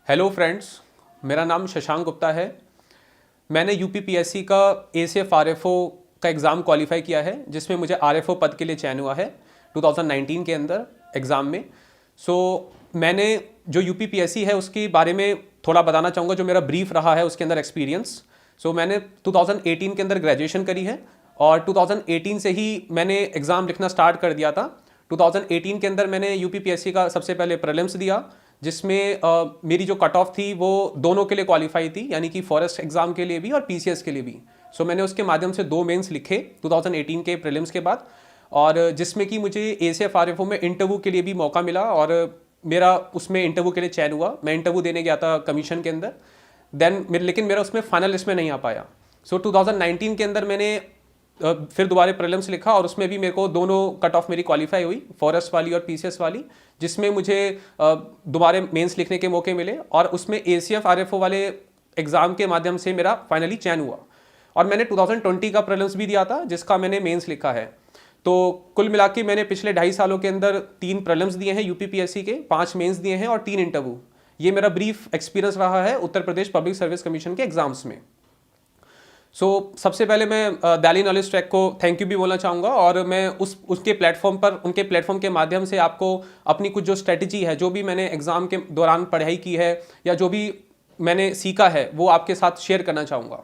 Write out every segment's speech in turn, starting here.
Hello friends, मेरा नाम शशांक गुप्ता है। मैंने यूपीपीएससी का एसीएफ आरएफओ का एग्ज़ाम क्वालिफाई किया है, जिसमें मुझे आरएफओ पद के लिए चयन हुआ है 2019 के अंदर एग्ज़ाम में। मैंने जो यूपीपीएससी है उसके बारे में थोड़ा बताना चाहूँगा, जो मेरा ब्रीफ रहा है उसके अंदर एक्सपीरियंस। मैंने 2018 के अंदर ग्रेजुएशन करी है और 2018 से ही मैंने एग्ज़ाम लिखना स्टार्ट कर दिया था। 2018 के अंदर मैंने यूपीपीएससी का सबसे पहले प्रीलिम्स दिया, जिसमें मेरी जो कट ऑफ थी वो दोनों के लिए क्वालिफाई थी, यानी कि फॉरेस्ट एग्ज़ाम के लिए भी और पीसीएस के लिए भी। मैंने उसके माध्यम से 2 मेंस लिखे 2018 के प्रीलिम्स के बाद, और जिसमें कि मुझे एसीएफ आरएफओ में इंटरव्यू के लिए भी मौका मिला और मेरा उसमें इंटरव्यू के लिए चयन हुआ। मैं इंटरव्यू देने गया था कमीशन के अंदर, लेकिन मेरा उसमें फाइनल लिस्ट में नहीं आ पाया। 2019 के अंदर मैंने फिर दोबारा प्रीलिम्स लिखा और उसमें भी मेरे को दोनों कट ऑफ मेरी क्वालिफाई हुई, फॉरेस्ट वाली और पीसीएस वाली, जिसमें मुझे दोबारा मेंस लिखने के मौके मिले और उसमें एसीएफ आरएफओ वाले एग्ज़ाम के माध्यम से मेरा फाइनली चयन हुआ। और मैंने 2020 का प्रीलिम्स भी दिया था, जिसका मैंने मेंस लिखा है। तो कुल मिला के मैंने पिछले 2.5 सालों के अंदर 3 प्रीलिम्स दिए हैं यूपीपीएससी के, 5 मेंस दिए हैं और 3 इंटरव्यू। ये मेरा ब्रीफ एक्सपीरियंस रहा है Uttar Pradesh public service commission के एग्जाम्स में। सबसे पहले मैं दिल्ली नॉलेज ट्रैक को थैंक यू भी बोलना चाहूँगा, और मैं उनके प्लेटफॉर्म के माध्यम से आपको अपनी कुछ जो स्ट्रेटजी है, जो भी मैंने एग्ज़ाम के दौरान पढ़ाई की है या जो भी मैंने सीखा है, वो आपके साथ शेयर करना चाहूँगा।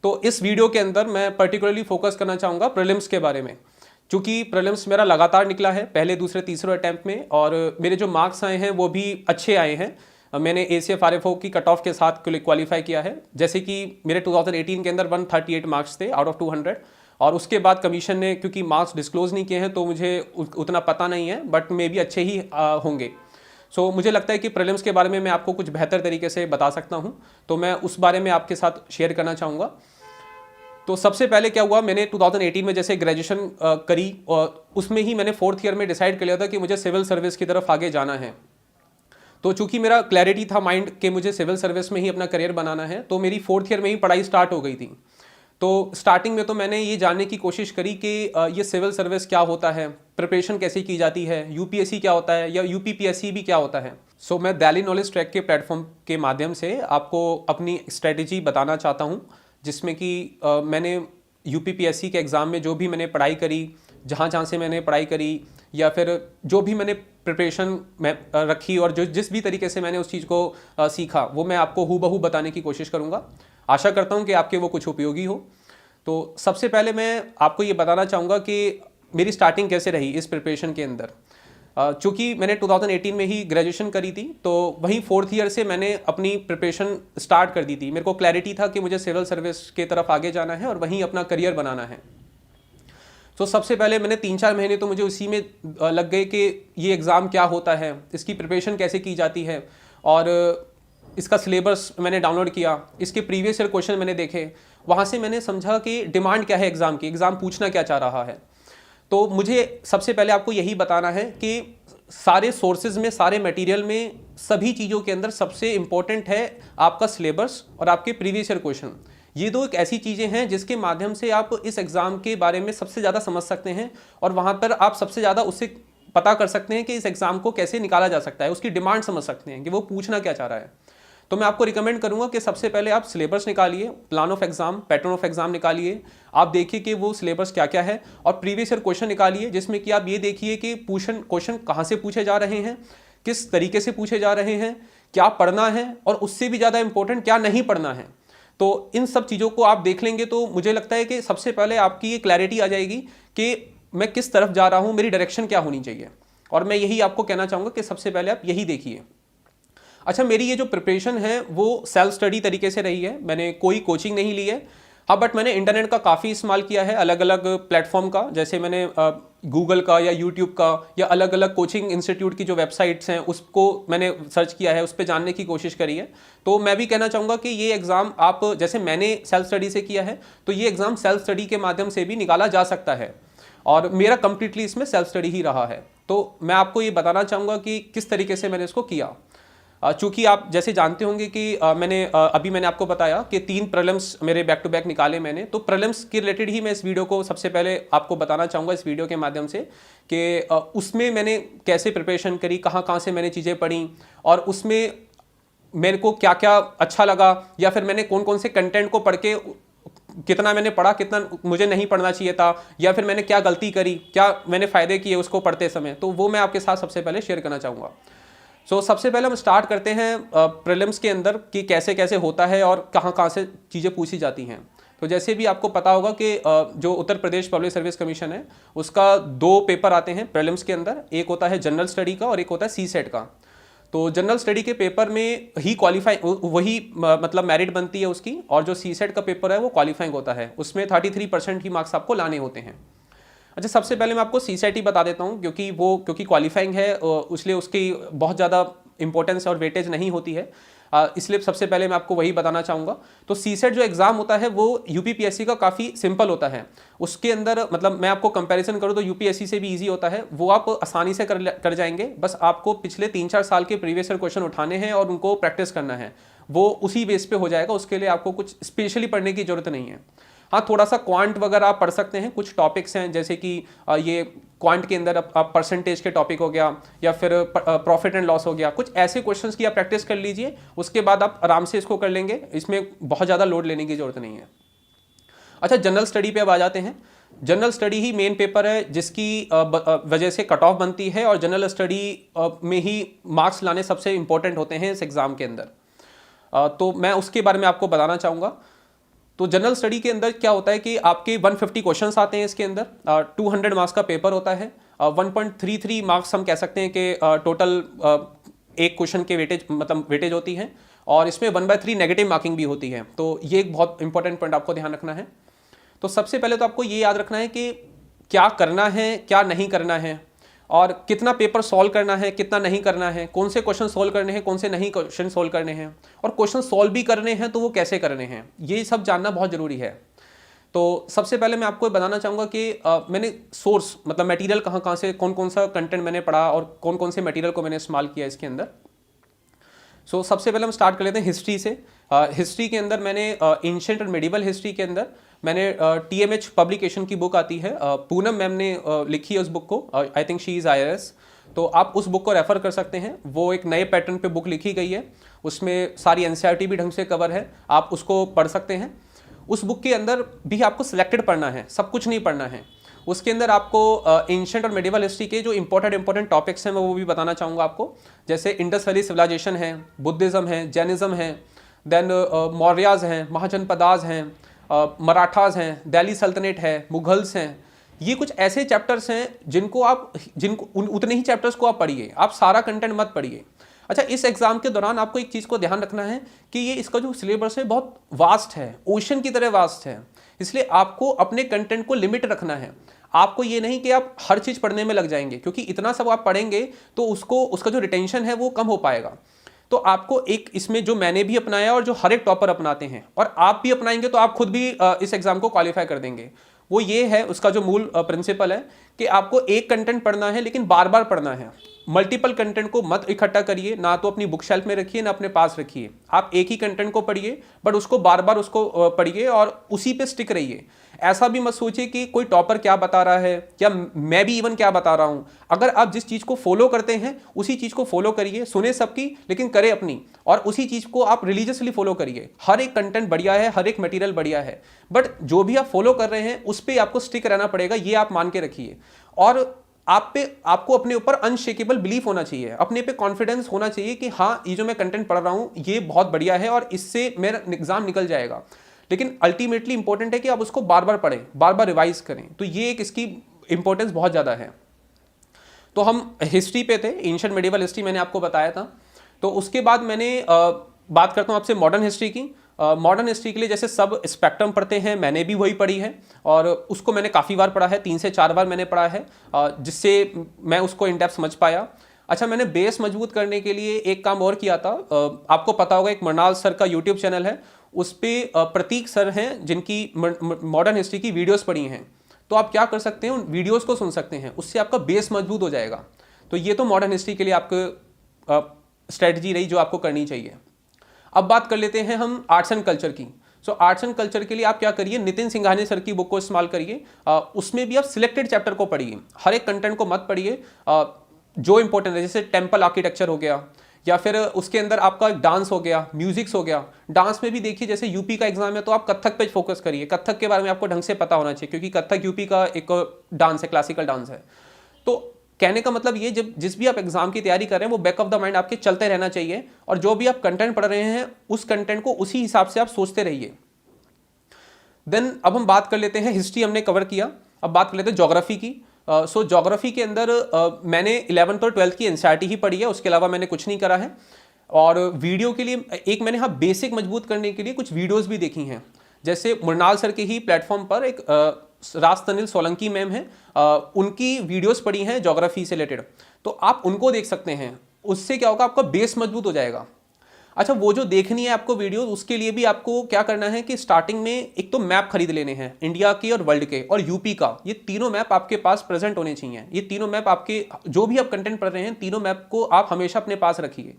तो इस वीडियो के अंदर मैं पर्टिकुलरली फोकस करना चाहूँगा प्रीलिम्स के बारे में, क्योंकि प्रीलिम्स मेरा लगातार निकला है पहले दूसरे तीसरे अटैम्प्ट में, और मेरे जो मार्क्स आए हैं वो भी अच्छे आए हैं। मैंने एसीएफ आरएफओ की कट ऑफ के साथ क्वालिफाई किया है, जैसे कि मेरे 2018 के अंदर 138 मार्क्स थे आउट ऑफ 200, और उसके बाद कमीशन ने क्योंकि मार्क्स डिस्क्लोज नहीं किए हैं तो मुझे उतना पता नहीं है, बट मे भी अच्छे ही होंगे। मुझे लगता है कि प्रीलिम्स के बारे में मैं आपको कुछ बेहतर तरीके से बता सकता हूँ, तो मैं उस बारे में आपके साथ शेयर करना चाहूँगा। तो सबसे पहले क्या हुआ, मैंने 2018 में जैसे ग्रेजुएशन करी और उसमें ही मैंने 4th ईयर में डिसाइड कर लिया था कि मुझे सिविल सर्विस की तरफ आगे जाना है। तो चूंकि मेरा क्लैरिटी था माइंड कि मुझे सिविल सर्विस में ही अपना करियर बनाना है, तो मेरी 4th ईयर में ही पढ़ाई स्टार्ट हो गई थी। तो स्टार्टिंग में तो मैंने ये जानने की कोशिश करी कि ये सिविल सर्विस क्या होता है, प्रिपरेशन कैसे की जाती है, यूपीएससी क्या होता है या यूपीपीएससी भी क्या होता है। मैं दिल्ली नॉलेज ट्रैक के प्लेटफॉर्म के माध्यम से आपको अपनी स्ट्रेटेजी बताना चाहता हूँ, जिसमें कि मैंने यूपीपीएससी के एग्ज़ाम में जो भी मैंने पढ़ाई करी, जहाँ से मैंने पढ़ाई करी, या फिर जो भी मैंने प्रिपरेशन में रखी और जो जिस भी तरीके से मैंने उस चीज़ को सीखा, वो मैं आपको हूबहू बताने की कोशिश करूँगा। आशा करता हूँ कि आपके वो कुछ उपयोगी हो। तो सबसे पहले मैं आपको ये बताना चाहूँगा कि मेरी स्टार्टिंग कैसे रही इस प्रिपरेशन के अंदर। चूँकि मैंने 2018 में ही ग्रेजुएशन करी थी, तो वहीं 4th ईयर से मैंने अपनी प्रिपरेशन स्टार्ट कर दी थी। मेरे को क्लैरिटी था कि मुझे सिविल सर्विस की तरफ आगे जाना है और वहीं अपना करियर बनाना है। सबसे पहले मैंने 3-4 महीने तो मुझे उसी में लग गए कि ये एग्ज़ाम क्या होता है, इसकी प्रिपरेशन कैसे की जाती है, और इसका सिलेबस मैंने डाउनलोड किया, इसके प्रीवियस ईयर क्वेश्चन मैंने देखे। वहाँ से मैंने समझा कि डिमांड क्या है एग्ज़ाम की, एग्ज़ाम पूछना क्या चाह रहा है। तो मुझे सबसे पहले आपको यही बताना है कि सारे सोर्सेज में, सारे मटेरियल में, सभी चीज़ों के अंदर सबसे इम्पोर्टेंट है आपका सिलेबस और आपके प्रीवियस ईयर क्वेश्चन। ये दो एक ऐसी चीज़ें हैं जिसके माध्यम से आप इस एग्ज़ाम के बारे में सबसे ज़्यादा समझ सकते हैं, और वहाँ पर आप सबसे ज़्यादा उससे पता कर सकते हैं कि इस एग्ज़ाम को कैसे निकाला जा सकता है, उसकी डिमांड समझ सकते हैं कि वो पूछना क्या चाह रहा है। तो मैं आपको रिकमेंड करूंगा कि सबसे पहले आप सिलेबस निकालिए, plan of exam, pattern of exam निकालिए। आप देखिए कि वो सिलेबस क्या क्या है, और प्रीवियस ईयर क्वेश्चन निकालिए, जिसमें कि आप ये देखिए कि क्वेश्चन कहाँ से पूछे जा रहे हैं, किस तरीके से पूछे जा रहे हैं, क्या पढ़ना है, और उससे भी ज़्यादा इंपॉर्टेंट क्या नहीं पढ़ना है। तो इन सब चीज़ों को आप देख लेंगे तो मुझे लगता है कि सबसे पहले आपकी ये क्लैरिटी आ जाएगी कि मैं किस तरफ जा रहा हूँ, मेरी डायरेक्शन क्या होनी चाहिए। और मैं यही आपको कहना चाहूँगा कि सबसे पहले आप यही देखिए। अच्छा, मेरी ये जो प्रिपरेशन है वो सेल्फ स्टडी तरीके से रही है, मैंने कोई कोचिंग नहीं ली है। हाँ, बट मैंने इंटरनेट का काफ़ी इस्तेमाल किया है, अलग अलग प्लेटफॉर्म का, जैसे मैंने गूगल का या यूट्यूब का या अलग अलग कोचिंग इंस्टीट्यूट की जो वेबसाइट्स हैं उसको मैंने सर्च किया है, उस पर जानने की कोशिश करी है। तो मैं भी कहना चाहूँगा कि ये एग्ज़ाम आप जैसे मैंने सेल्फ स्टडी से किया है, तो ये एग्ज़ाम सेल्फ स्टडी के माध्यम से भी निकाला जा सकता है, और मेरा कंप्लीटली इसमें सेल्फ स्टडी ही रहा है। तो मैं आपको ये बताना चाहूँगा कि किस तरीके से मैंने इसको किया। चूँकि आप जैसे जानते होंगे कि अभी मैंने आपको बताया कि 3 प्रीलिम्स मेरे बैक टू बैक निकाले मैंने, तो प्रीलिम्स के रिलेटेड ही मैं इस वीडियो को सबसे पहले आपको बताना चाहूँगा इस वीडियो के माध्यम से कि उसमें मैंने कैसे प्रिपरेशन करी, कहाँ कहाँ से मैंने चीज़ें पढ़ी, और उसमें मेरे को क्या क्या अच्छा लगा, या फिर मैंने कौन कौन से कंटेंट को पढ़ के कितना मैंने पढ़ा, कितना मुझे नहीं पढ़ना चाहिए था, या फिर मैंने क्या गलती करी, क्या मैंने फ़ायदे किए उसको पढ़ते समय, तो वो मैं आपके साथ सबसे पहले शेयर करना चाहूँगा। सबसे पहले हम स्टार्ट करते हैं प्रीलिम्स के अंदर कि कैसे कैसे होता है और कहाँ कहाँ से चीज़ें पूछी जाती हैं। तो जैसे भी आपको पता होगा कि जो Uttar Pradesh public service commission है उसका 2 पेपर आते हैं प्रीलिम्स के अंदर, एक होता है जनरल स्टडी का और एक होता है सीसेट का। तो जनरल स्टडी के पेपर में ही क्वालिफाई वही मतलब मेरिट बनती है उसकी, और जो सीसेट का पेपर है वो क्वालिफाइंग होता है, उसमें 33% ही मार्क्स आपको लाने होते हैं। अच्छा, सबसे पहले मैं आपको सीसेट ही बता देता हूँ क्योंकि क्वालिफाइंग है, इसलिए उसकी बहुत ज़्यादा इंपॉर्टेंस और वेटेज नहीं होती है, इसलिए सबसे पहले मैं आपको वही बताना चाहूँगा। तो सीसेट जो एग्ज़ाम होता है वो यूपीपीएससी का काफ़ी सिंपल होता है। उसके अंदर मतलब मैं आपको कंपैरिजन करूँ तो यूपीएससी से भी इजी होता है, वो आप आसानी से कर जाएंगे। बस आपको पिछले 3-4 साल के प्रीवियस ईयर क्वेश्चन उठाने हैं और उनको प्रैक्टिस करना है, वो उसी बेस पे हो जाएगा। उसके लिए आपको कुछ स्पेशली पढ़ने की जरूरत नहीं है। हाँ, थोड़ा सा क्वांट वगैरह आप पढ़ सकते हैं, कुछ टॉपिक्स हैं जैसे कि ये क्वांट के अंदर आप परसेंटेज के टॉपिक हो गया, या फिर प्रॉफिट एंड लॉस हो गया, कुछ ऐसे क्वेश्चंस की आप प्रैक्टिस कर लीजिए, उसके बाद आप आराम से इसको कर लेंगे, इसमें बहुत ज़्यादा लोड लेने की जरूरत नहीं है। अच्छा, जनरल स्टडी पे अब आ जाते हैं। जनरल स्टडी ही मेन पेपर है जिसकी वजह से कट ऑफ बनती है, और जनरल स्टडी में ही मार्क्स लाने सबसे इंपॉर्टेंट होते हैं इस एग्ज़ाम के अंदर। तो मैं उसके बारे में आपको बताना चाहूँगा। तो जनरल स्टडी के अंदर क्या होता है कि आपके 150 क्वेश्चंस आते हैं इसके अंदर, 200 मार्क्स का पेपर होता है, 1.33 मार्क्स हम कह सकते हैं कि टोटल एक क्वेश्चन के वेटेज होती है, और इसमें 1/3 नेगेटिव मार्किंग भी होती है। तो ये एक बहुत इंपॉर्टेंट पॉइंट आपको ध्यान रखना है। तो सबसे पहले तो आपको ये याद रखना है कि क्या करना है, क्या नहीं करना है, और कितना पेपर सॉल्व करना है, कितना नहीं करना है, कौन से क्वेश्चन सॉल्व करने हैं, कौन से नहीं क्वेश्चन सॉल्व करने हैं, और क्वेश्चन सॉल्व भी करने हैं तो वो कैसे करने हैं, ये सब जानना बहुत ज़रूरी है। तो सबसे पहले मैं आपको बताना चाहूँगा कि मैंने सोर्स मतलब मटेरियल कहाँ कहाँ से, कौन कौन सा कंटेंट मैंने पढ़ा और कौन कौन से मटेरियल को मैंने इस्तेमाल किया इसके अंदर। सबसे पहले हम स्टार्ट कर लेते हैं हिस्ट्री से। हिस्ट्री के अंदर मैंने एंशिएंट और मेडिवल हिस्ट्री के अंदर मैंने TMH पब्लिकेशन की बुक आती है, पूनम मैम ने लिखी है उस बुक को, I think she is IRS, तो आप उस बुक को रेफ़र कर सकते हैं। वो एक नए पैटर्न पे बुक लिखी गई है, उसमें सारी NCERT भी ढंग से कवर है, आप उसको पढ़ सकते हैं। उस बुक के अंदर भी आपको सिलेक्टेड पढ़ना है, सब कुछ नहीं पढ़ना है। उसके अंदर आपको एंशिएंट और मेडिवल हिस्ट्री के जो इंपॉर्टेंट टॉपिक्स हैं मैं वो भी बताना चाहूँगा आपको, जैसे इंडस वैली सिविलाइजेशन है, बुद्धिज़्म है, जैनिज़्म है, देन मौर्याज हैं, महाजनपदाज हैं, मराठास हैं, दिल्ली सल्तनत है, मुगल्स हैं। ये कुछ ऐसे चैप्टर्स हैं जिनको उतने ही चैप्टर्स को आप पढ़िए, आप सारा कंटेंट मत पढ़िए। अच्छा, इस एग्जाम के दौरान आपको एक चीज़ को ध्यान रखना है कि ये इसका जो सिलेबस है बहुत वास्ट है, ओशन की तरह वास्ट है, इसलिए आपको अपने कंटेंट को लिमिट रखना है। आपको ये नहीं कि आप हर चीज़ पढ़ने में लग जाएंगे, क्योंकि इतना सब आप पढ़ेंगे तो उसका जो रिटेंशन है वो कम हो पाएगा। तो आपको एक इसमें जो मैंने भी अपनाया और जो हर एक टॉपर अपनाते हैं और आप भी अपनाएंगे तो आप खुद भी इस एग्जाम को क्वालिफाई कर देंगे। वो ये है, उसका जो मूल प्रिंसिपल है कि आपको एक कंटेंट पढ़ना है लेकिन बार बार पढ़ना है। मल्टीपल कंटेंट को मत इकट्ठा करिए, ना तो अपनी बुक शेल्फ में रखिए ना अपने पास रखिए। आप एक ही कंटेंट को पढ़िए, बट उसको बार बार उसको पढ़िए और उसी पे स्टिक रहिए। ऐसा भी मत सोचिए कि कोई टॉपर क्या बता रहा है या मैं भी इवन क्या बता रहा हूँ। अगर आप जिस चीज़ को फॉलो करते हैं उसी चीज़ को फॉलो करिए, सुने सबकी लेकिन करें अपनी, और उसी चीज़ को आप रिलीजियसली फॉलो करिए। हर एक कंटेंट बढ़िया है, हर एक मटेरियल बढ़िया है, बट जो भी आप फॉलो कर रहे हैं उस पर आपको स्टिक रहना पड़ेगा, ये आप मान के रखिए। और आपको अपने ऊपर अनशेकेबल बिलीफ होना चाहिए, अपने पे कॉन्फिडेंस होना चाहिए कि हाँ, ये जो मैं कंटेंट पढ़ रहा हूँ ये बहुत बढ़िया है और इससे मेरा एग्जाम निकल जाएगा। लेकिन अल्टीमेटली इंपॉर्टेंट है कि आप उसको बार बार पढ़ें, बार बार रिवाइज करें। तो ये एक इसकी इंपॉर्टेंस बहुत ज़्यादा है। तो हम हिस्ट्री पे थे, एंशिएंट मेडिवल हिस्ट्री मैंने आपको बताया था। तो उसके बाद मैंने बात करता हूँ आपसे मॉडर्न हिस्ट्री की। मॉडर्न हिस्ट्री के लिए जैसे सब स्पेक्ट्रम पढ़ते हैं, मैंने भी वही पढ़ी है और उसको मैंने काफ़ी बार पढ़ा है, 3 से 4 बार मैंने पढ़ा है, जिससे मैं उसको इन डेप्थ समझ पाया। अच्छा, मैंने बेस मजबूत करने के लिए एक काम और किया था। आपको पता होगा एक मृणाल सर का यूट्यूब चैनल है, उस पर प्रतीक सर हैं जिनकी मॉडर्न हिस्ट्री की वीडियोस पढ़ी हैं। तो आप क्या कर सकते हैं, उन वीडियोस को सुन सकते हैं, उससे आपका बेस मजबूत हो जाएगा। तो ये तो मॉडर्न हिस्ट्री के लिए आपको स्ट्रेटजी रही जो आपको करनी चाहिए। अब बात कर लेते हैं हम आर्ट्स एंड कल्चर की। आर्ट्स एंड कल्चर के लिए आप क्या करिए, नितिन सिंघानिया सर की बुक को इस्तेमाल करिए। उसमें भी आप सिलेक्टेड चैप्टर को पढ़िए, हर एक कंटेंट को मत पढ़िए। जो इंपॉर्टेंट है जैसे टेम्पल आर्किटेक्चर हो गया या फिर उसके अंदर आपका डांस हो गया, म्यूजिक्स हो गया। डांस में भी देखिए जैसे यूपी का एग्जाम है तो आप कथक पे फोकस करिए, कथक के बारे में आपको ढंग से पता होना चाहिए क्योंकि कथक यूपी का एक डांस है, क्लासिकल डांस है। तो कहने का मतलब ये, जब जिस भी आप एग्जाम की तैयारी कर रहे हैं वो बैक ऑफ द माइंड आपके चलते रहना चाहिए, और जो भी आप कंटेंट पढ़ रहे हैं उस कंटेंट को उसी हिसाब से आप सोचते रहिए। देन अब हम बात कर लेते हैं, हिस्ट्री हमने कवर किया, अब बात कर लेते हैं ज्योग्राफी की। सो ज्योग्राफी के अंदर मैंने 11th और 12th की एनसीईआरटी ही पढ़ी है, उसके अलावा मैंने कुछ नहीं करा है। और वीडियो के लिए एक मैंने बेसिक मजबूत करने के लिए कुछ वीडियोस भी देखी हैं, जैसे मृणाल सर के ही प्लेटफॉर्म पर एक राजतनिल सोलंकी मैम है, उनकी वीडियोस पढ़ी हैं ज्योग्राफी से रिलेटेड, तो आप उनको देख सकते हैं। उससे क्या होगा, आपका बेस मजबूत हो जाएगा। अच्छा, वो जो देखनी है आपको वीडियो, उसके लिए भी आपको क्या करना है कि स्टार्टिंग में एक तो मैप खरीद लेने हैं, इंडिया के और वर्ल्ड के और यूपी का। ये तीनों मैप आपके पास प्रेजेंट होने चाहिए। ये तीनों मैप आपके, जो भी आप कंटेंट पढ़ रहे हैं, तीनों मैप को आप हमेशा अपने पास रखिए।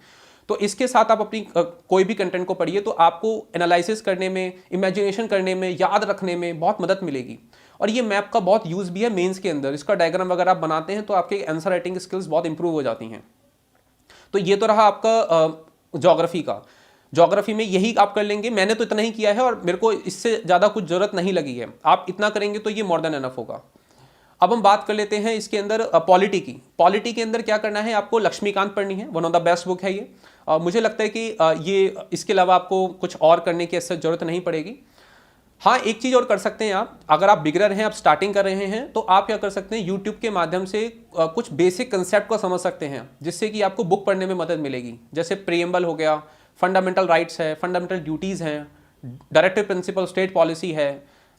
तो इसके साथ आप अपनी कोई भी कंटेंट को पढ़िए तो आपको एनालिसिस करने में, इमेजिनेशन करने में, याद रखने में बहुत मदद मिलेगी। और ये मैप का बहुत यूज़ भी है मेंस के अंदर। इसका डायग्राम अगर आप बनाते हैं तो आपके आंसर राइटिंग स्किल्स बहुत इंप्रूव हो जाती हैं। तो ये तो रहा आपका ज्योग्राफी का। ज्योग्राफी में यही आप कर लेंगे, मैंने तो इतना ही किया है और मेरे को इससे ज़्यादा कुछ ज़रूरत नहीं लगी है। आप इतना करेंगे तो ये मोर देन एनफ होगा। अब हम बात कर लेते हैं इसके अंदर पॉलिटी की। पॉलिटी के अंदर क्या करना है, आपको लक्ष्मीकांत पढ़नी है, one of the best book है ये। मुझे लगता है कि ये इसके अलावा आपको कुछ और करने की ऐसा ज़रूरत नहीं पड़ेगी। हाँ, एक चीज़ और कर सकते हैं आप, अगर आप बिगनर हैं, आप स्टार्टिंग कर रहे हैं, तो आप क्या कर सकते हैं, यूट्यूब के माध्यम से कुछ बेसिक कंसेप्ट को समझ सकते हैं, जिससे कि आपको बुक पढ़ने में मदद मिलेगी। जैसे प्रीएम्बल हो गया, फंडामेंटल राइट्स है, फंडामेंटल ड्यूटीज़ हैं, डायरेक्टिव प्रिंसिपल स्टेट पॉलिसी है,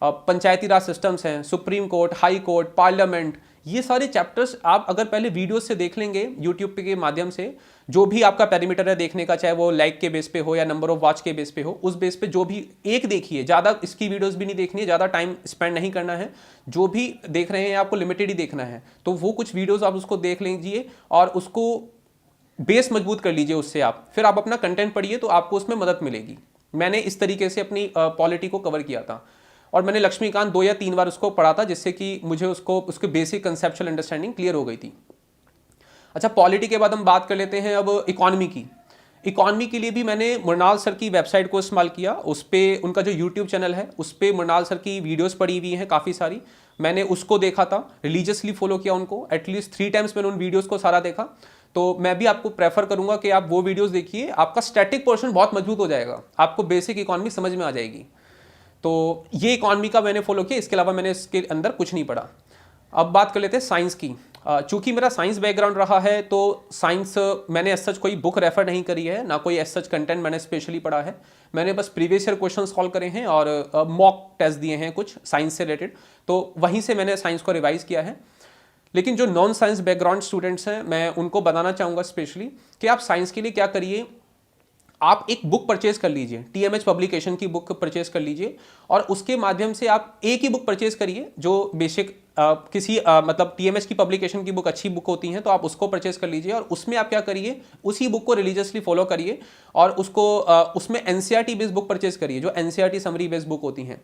पंचायती राज सिस्टम्स हैं, supreme court, high court, parliament. ये सारे चैप्टर्स आप अगर पहले वीडियोस से देख लेंगे यूट्यूब के माध्यम से, जो भी आपका पैरामीटर है देखने का, चाहे वो लाइक के बेस पे हो या नंबर ऑफ वॉच के बेस पे हो, उस बेस पे जो भी एक देखिए, ज़्यादा इसकी वीडियोस भी नहीं देखनी है, ज़्यादा टाइम स्पेंड नहीं करना है। जो भी देख रहे हैं आपको लिमिटेड ही देखना है, तो वो कुछ वीडियोस आप उसको देख लीजिए और उसको बेस मजबूत कर लीजिए उससे आप, फिर आप अपना कंटेंट पढ़िए तो आपको उसमें मदद मिलेगी। मैंने इस तरीके से अपनी पॉलिटी को कवर किया था और मैंने लक्ष्मीकांत 2 या 3 बार उसको पढ़ा था, जिससे कि मुझे उसके बेसिक कंसेप्चुअल अंडरस्टैंडिंग क्लियर हो गई थी। अच्छा, पॉलिटी के बाद हम बात कर लेते हैं अब इकॉनमी की। इकॉनमी के लिए भी मैंने मृणाल सर की वेबसाइट को इस्तेमाल किया। उस पर उनका जो यूट्यूब चैनल है उस पर मृणाल सर की वीडियोस पड़ी हुई हैं काफ़ी सारी, मैंने उसको देखा था, रिलीजियसली फॉलो किया उनको। एटलीस्ट 3 टाइम्स मैंने उन वीडियोस को सारा देखा। तो मैं भी आपको प्रेफर करूंगा कि आप वो वीडियोस देखिए, आपका स्टैटिक पोर्शन बहुत मजबूत हो जाएगा, आपको बेसिक इकॉनमी समझ में आ जाएगी। तो ये इकॉनमी का मैंने फॉलो किया, इसके अलावा मैंने इसके अंदर कुछ नहीं पढ़ा। अब बात कर लेते हैं साइंस की। चूंकि मेरा साइंस बैकग्राउंड रहा है तो साइंस मैंने एज सच कोई बुक रेफर नहीं करी है, ना कोई एज सच कंटेंट मैंने स्पेशली पढ़ा है। मैंने बस प्रीवियस ईयर क्वेश्चन सॉल्व करे हैं और मॉक टेस्ट दिए हैं कुछ साइंस से रिलेटेड, तो वहीं से मैंने साइंस को रिवाइज किया है। लेकिन जो नॉन साइंस बैकग्राउंड स्टूडेंट्स हैं, मैं उनको बताना चाहूँगा स्पेशली कि आप साइंस के लिए क्या करिए, आप एक बुक परचेज कर लीजिए, टीएमएच पब्लिकेशन की बुक परचेज कर लीजिए और उसके माध्यम से आप एक ही बुक परचेज करिए जो बेसिक किसी मतलब टीएमएच की पब्लिकेशन की बुक अच्छी बुक होती हैं, तो आप उसको परचेज कर लीजिए और उसमें आप क्या करिए, उसी बुक को रिलीजियसली फॉलो करिए और उसको उसमें एनसीईआरटी बेस्ड बुक परचेज करिए, जो एनसीईआरटी समरी बेस्ड बुक होती हैं,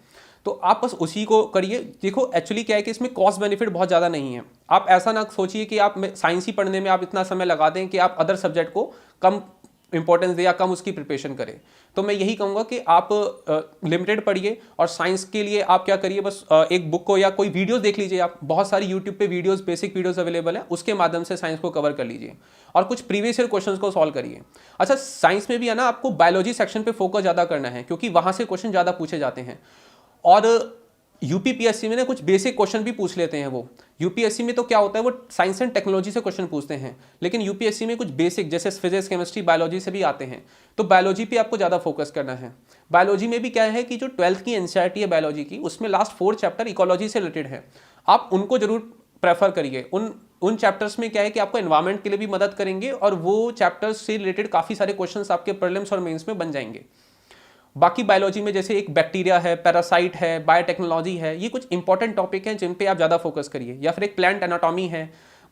तो आप बस उसी को करिए। देखो एक्चुअली क्या है कि इसमें कॉस्ट बेनिफिट बहुत ज़्यादा नहीं है। आप ऐसा ना सोचिए कि आप साइंस ही पढ़ने में आप इतना समय लगा दें कि आप अदर सब्जेक्ट को कम इंपॉर्टेंस दे या कम उसकी प्रिपरेशन करें। तो मैं यही कहूँगा कि आप लिमिटेड पढ़िए और साइंस के लिए आप क्या करिए, बस एक बुक को या कोई वीडियोस देख लीजिए। आप बहुत सारी यूट्यूब पे वीडियोस, बेसिक वीडियोस अवेलेबल है, उसके माध्यम से साइंस को कवर कर लीजिए और कुछ प्रीवियस ईयर क्वेश्चंस को सॉल्व करिए। अच्छा, साइंस में भी है ना, आपको बायोलॉजी सेक्शन पे फोकस ज़्यादा करना है क्योंकि वहाँ से क्वेश्चन ज़्यादा पूछे जाते हैं और यूपीपीएससी में ना कुछ बेसिक क्वेश्चन भी पूछ लेते हैं। वो यूपीएससी में तो क्या होता है, वो साइंस एंड टेक्नोलॉजी से क्वेश्चन पूछते हैं, लेकिन यूपीएससी में कुछ बेसिक जैसे फिजिक्स, केमिस्ट्री, बायोलॉजी से भी आते हैं, तो बायोलॉजी पे आपको ज़्यादा फोकस करना है। बायोलॉजी में भी क्या है कि जो 12th की एनसीईआरटी है बायोलॉजी की, उसमें लास्ट 4 चैप्टर इकोलॉजी से रिलेटेड है, आप उनको जरूर प्रेफर करिए। उन चैप्टर्स में क्या है कि आपको एनवायरमेंट के लिए भी मदद करेंगे और वो चैप्टर्स से रिलेटेड काफ़ी सारे क्वेश्चंस आपके प्रीलिम्स और मेंस में बन जाएंगे। बाकी बायोलॉजी में जैसे एक बैक्टीरिया है, पैरासाइट है, बायोटेक्नोलॉजी है, ये कुछ इंपॉर्टेंट टॉपिक हैं जिन पे आप ज़्यादा फोकस करिए। या फिर एक प्लांट एनाटॉमी है,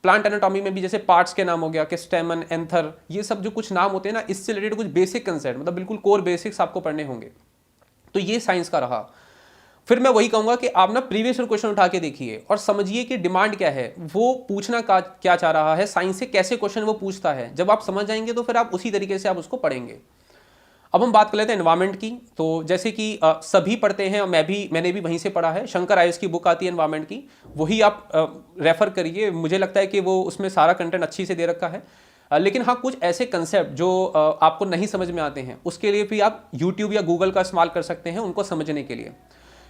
प्लांट एनाटॉमी में भी जैसे पार्ट्स के नाम हो गया कि स्टेमन, एंथर, ये सब जो कुछ नाम होते हैं ना, इससे रिलेटेड कुछ बेसिक कंसेप्ट, मतलब बिल्कुल कोर बेसिक्स आपको पढ़ने होंगे। तो ये साइंस का रहा। फिर मैं वही कहूँगा कि आप ना प्रीवियस क्वेश्चन उठा के देखिए और समझिए कि डिमांड क्या है, वो पूछना क्या चाह रहा है, साइंस से कैसे क्वेश्चन वो पूछता है। जब आप समझ जाएंगे तो फिर आप उसी तरीके से आप उसको पढ़ेंगे। अब हम बात कर लेते हैं एनवायरनमेंट की। तो जैसे कि सभी पढ़ते हैं और मैंने भी वहीं से पढ़ा है, शंकर आयुष की बुक आती है एनवायरनमेंट की, वही आप रेफर करिए। मुझे लगता है कि वो उसमें सारा कंटेंट अच्छी से दे रखा है। लेकिन हाँ, कुछ ऐसे कंसेप्ट जो आपको नहीं समझ में आते हैं, उसके लिए भी आप यूट्यूब या गूगल का इस्तेमाल कर सकते हैं उनको समझने के लिए।